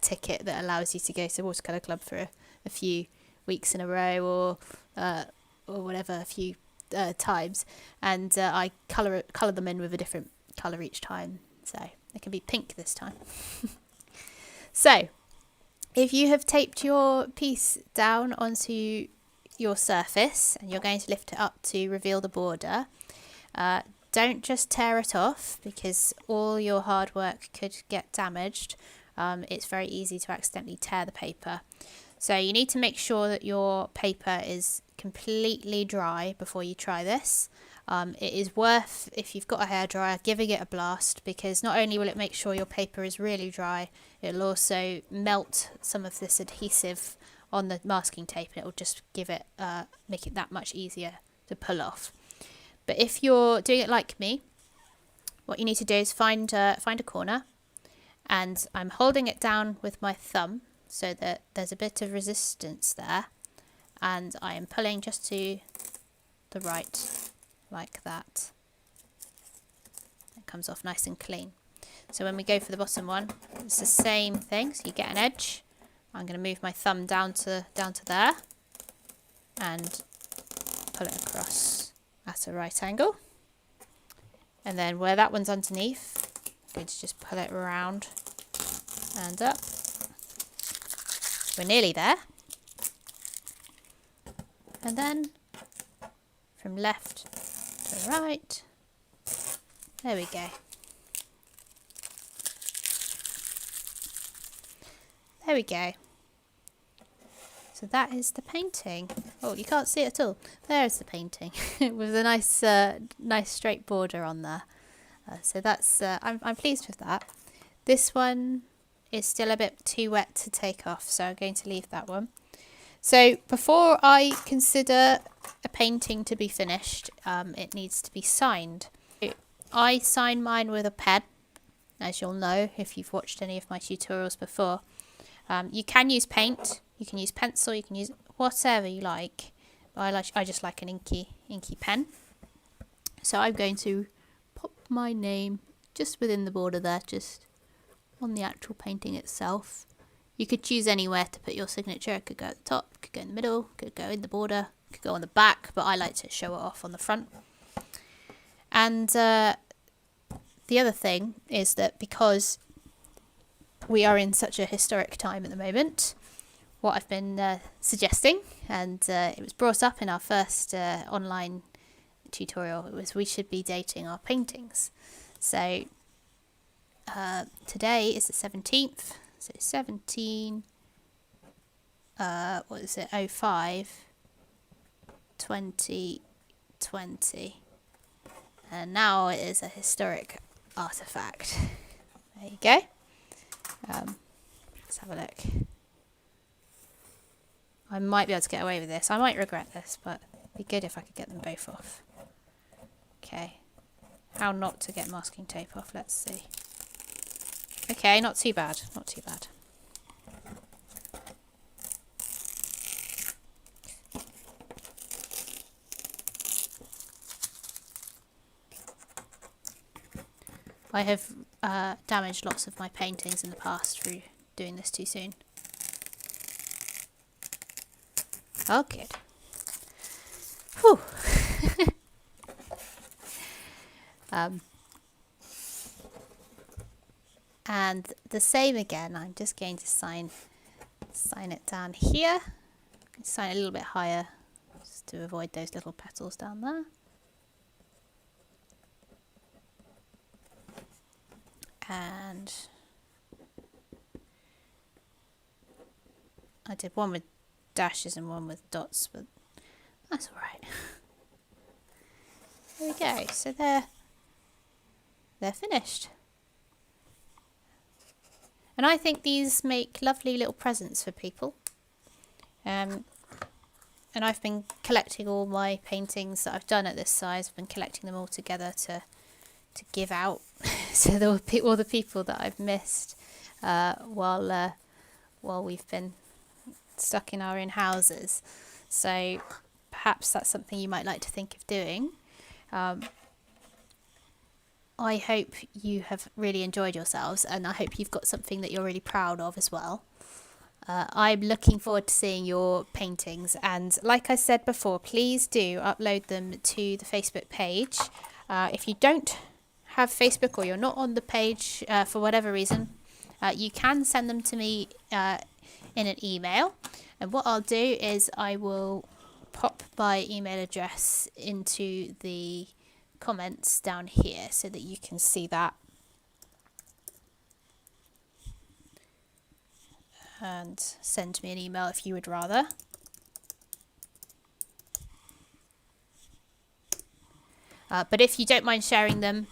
ticket that allows you to go to Watercolour Club for a few weeks in a row or whatever, a few times, and I colour them in with a different colour each time, so it can be pink this time. So if you have taped your piece down onto your surface and you're going to lift it up to reveal the border, don't just tear it off, because all your hard work could get damaged. It's very easy to accidentally tear the paper. So you need to make sure that your paper is completely dry before you try this. It is worth, if you've got a hairdryer, giving it a blast, because not only will it make sure your paper is really dry, it'll also melt some of this adhesive on the masking tape, and it will just give it, make it that much easier to pull off. But if you're doing it like me, what you need to do is find a corner, and I'm holding it down with my thumb so that there's a bit of resistance there, and I am pulling just to the right like that. It comes off nice and clean. So when we go for the bottom one, it's the same thing. So you get an edge. I'm going to move my thumb down to there and pull it across at a right angle. And then where that one's underneath, I'm going to just pull it around and up. We're nearly there. And then from left to right. There we go. There we go. So that is the painting. Oh, you can't see it at all. There's the painting with a nice, nice straight border on there. So that's I'm pleased with that. This one is still a bit too wet to take off, so I'm going to leave that one. So before I consider a painting to be finished, it needs to be signed. I sign mine with a pen, as you'll know if you've watched any of my tutorials before. You can use paint, you can use pencil, you can use whatever you like. But I just like an inky pen. So I'm going to pop my name just within the border there, just on the actual painting itself. You could choose anywhere to put your signature. It could go at the top, it could go in the middle, it could go in the border, it could go on the back, but I like to show it off on the front. And the other thing is that because we are in such a historic time at the moment, what I've been suggesting, and it was brought up in our first online tutorial was we should be dating our paintings. So today is the 17th, so 17 what is it, 05 2020, and now it is a historic artifact. There you go. Let's have a look. I might be able to get away with this. I might regret this, but it'd be good if I could get them both off. Okay. How not to get masking tape off, let's see. Okay, not too bad, not too bad. I have damaged lots of my paintings in the past through doing this too soon. Oh, good. Whew. And the same again, I'm just going to sign it down here. Sign it a little bit higher just to avoid those little petals down there. And I did one with dashes and one with dots, but that's all right. There we go. So they're finished. And I think these make lovely little presents for people. And I've been collecting all my paintings that I've done at this size. I've been collecting them all together to give out to all the people that I've missed while we've been stuck in our own houses. So perhaps that's something you might like to think of doing. I hope you have really enjoyed yourselves, and I hope you've got something that you're really proud of as well. I'm looking forward to seeing your paintings, and like I said before, please do upload them to the Facebook page. If you don't have Facebook or you're not on the page for whatever reason, you can send them to me in an email, and what I'll do is I will pop my email address into the comments down here so that you can see that, and send me an email if you would rather. But if you don't mind sharing them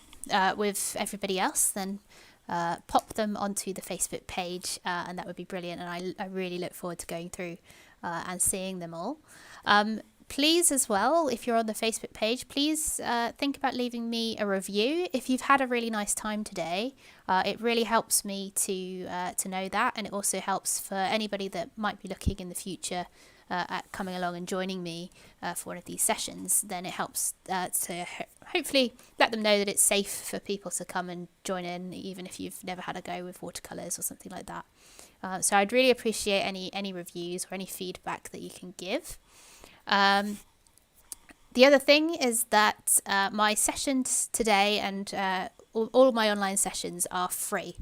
with everybody else, then pop them onto the Facebook page, and that would be brilliant, and I really look forward to going through and seeing them all. Please as well, if you're on the Facebook page, please think about leaving me a review. If you've had a really nice time today, it really helps me to know that, and it also helps for anybody that might be looking in the future at coming along and joining me for one of these sessions. Then it helps to hopefully let them know that it's safe for people to come and join in, even if you've never had a go with watercolours or something like that. So I'd really appreciate any reviews or any feedback that you can give. The other thing is that my sessions today and all my online sessions are free.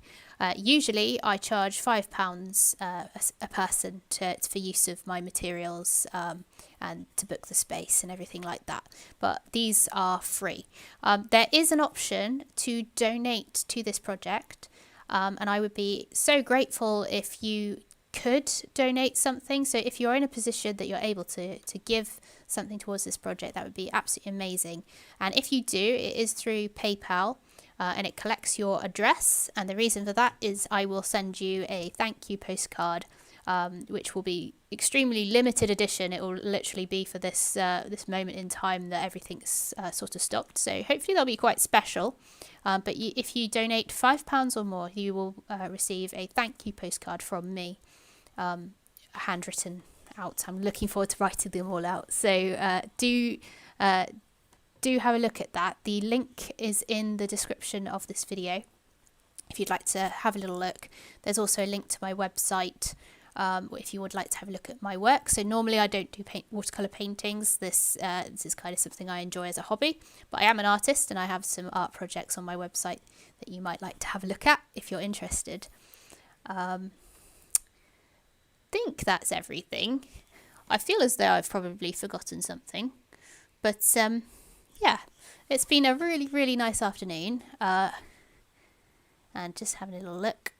Usually I charge £5 a person for use of my materials and to book the space and everything like that. But these are free. There is an option to donate to this project, and I would be so grateful if you could donate something. So if you're in a position that you're able to give something towards this project, that would be absolutely amazing. And if you do, it is through PayPal, and it collects your address, and the reason for that is I will send you a thank you postcard, which will be extremely limited edition. It will literally be for this moment in time that everything's sort of stopped, so hopefully they'll be quite special. But if you donate £5 or more, you will receive a thank you postcard from me, handwritten out. I'm looking forward to writing them all out, so do have a look at that. The link is in the description of this video if you'd like to have a little look. There's also a link to my website if you would like to have a look at my work. So normally I don't do watercolour paintings. This is kind of something I enjoy as a hobby, but I am an artist and I have some art projects on my website that you might like to have a look at if you're interested. Think that's everything. I feel as though I've probably forgotten something, but yeah, it's been a really, really nice afternoon. And just having a little look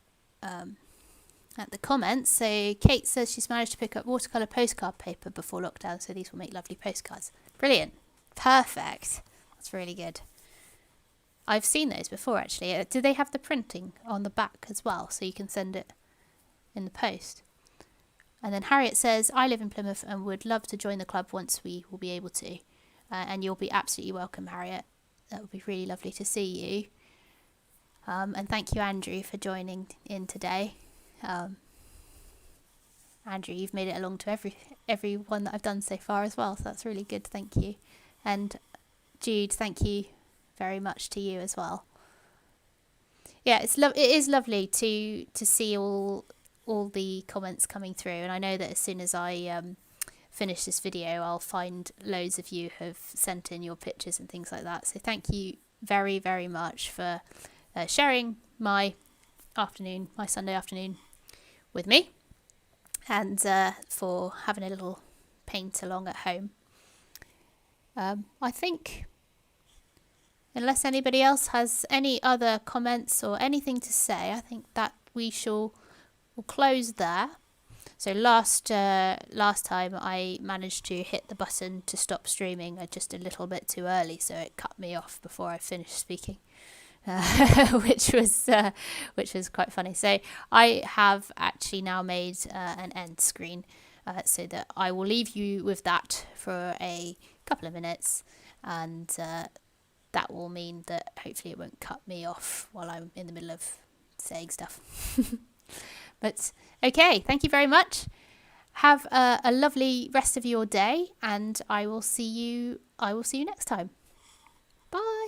at the comments. So Kate says she's managed to pick up watercolour postcard paper before lockdown, so these will make lovely postcards. Brilliant. Perfect. That's really good. I've seen those before, actually. Do they have the printing on the back as well, so you can send it in the post? And then Harriet says, I live in Plymouth and would love to join the club once we will be able to. And you'll be absolutely welcome, Harriet. That would be really lovely to see you. And thank you, Andrew, for joining in today. Andrew, you've made it along to every one that I've done so far as well, so that's really good. Thank you. And Jude, thank you very much to you as well. Yeah, it is lovely to see all the comments coming through, and I know that as soon as I finish this video, I'll find loads of you have sent in your pictures and things like that. So thank you very, very much for sharing my Sunday afternoon with me, and for having a little paint along at home. I think, unless anybody else has any other comments or anything to say, I think that we'll close there. So last time I managed to hit the button to stop streaming just a little bit too early, so it cut me off before I finished speaking. Which was quite funny. So I have actually now made an end screen, so that I will leave you with that for a couple of minutes, and that will mean that hopefully it won't cut me off while I'm in the middle of saying stuff. But okay, thank you very much. Have a lovely rest of your day, and I will see you next time. Bye.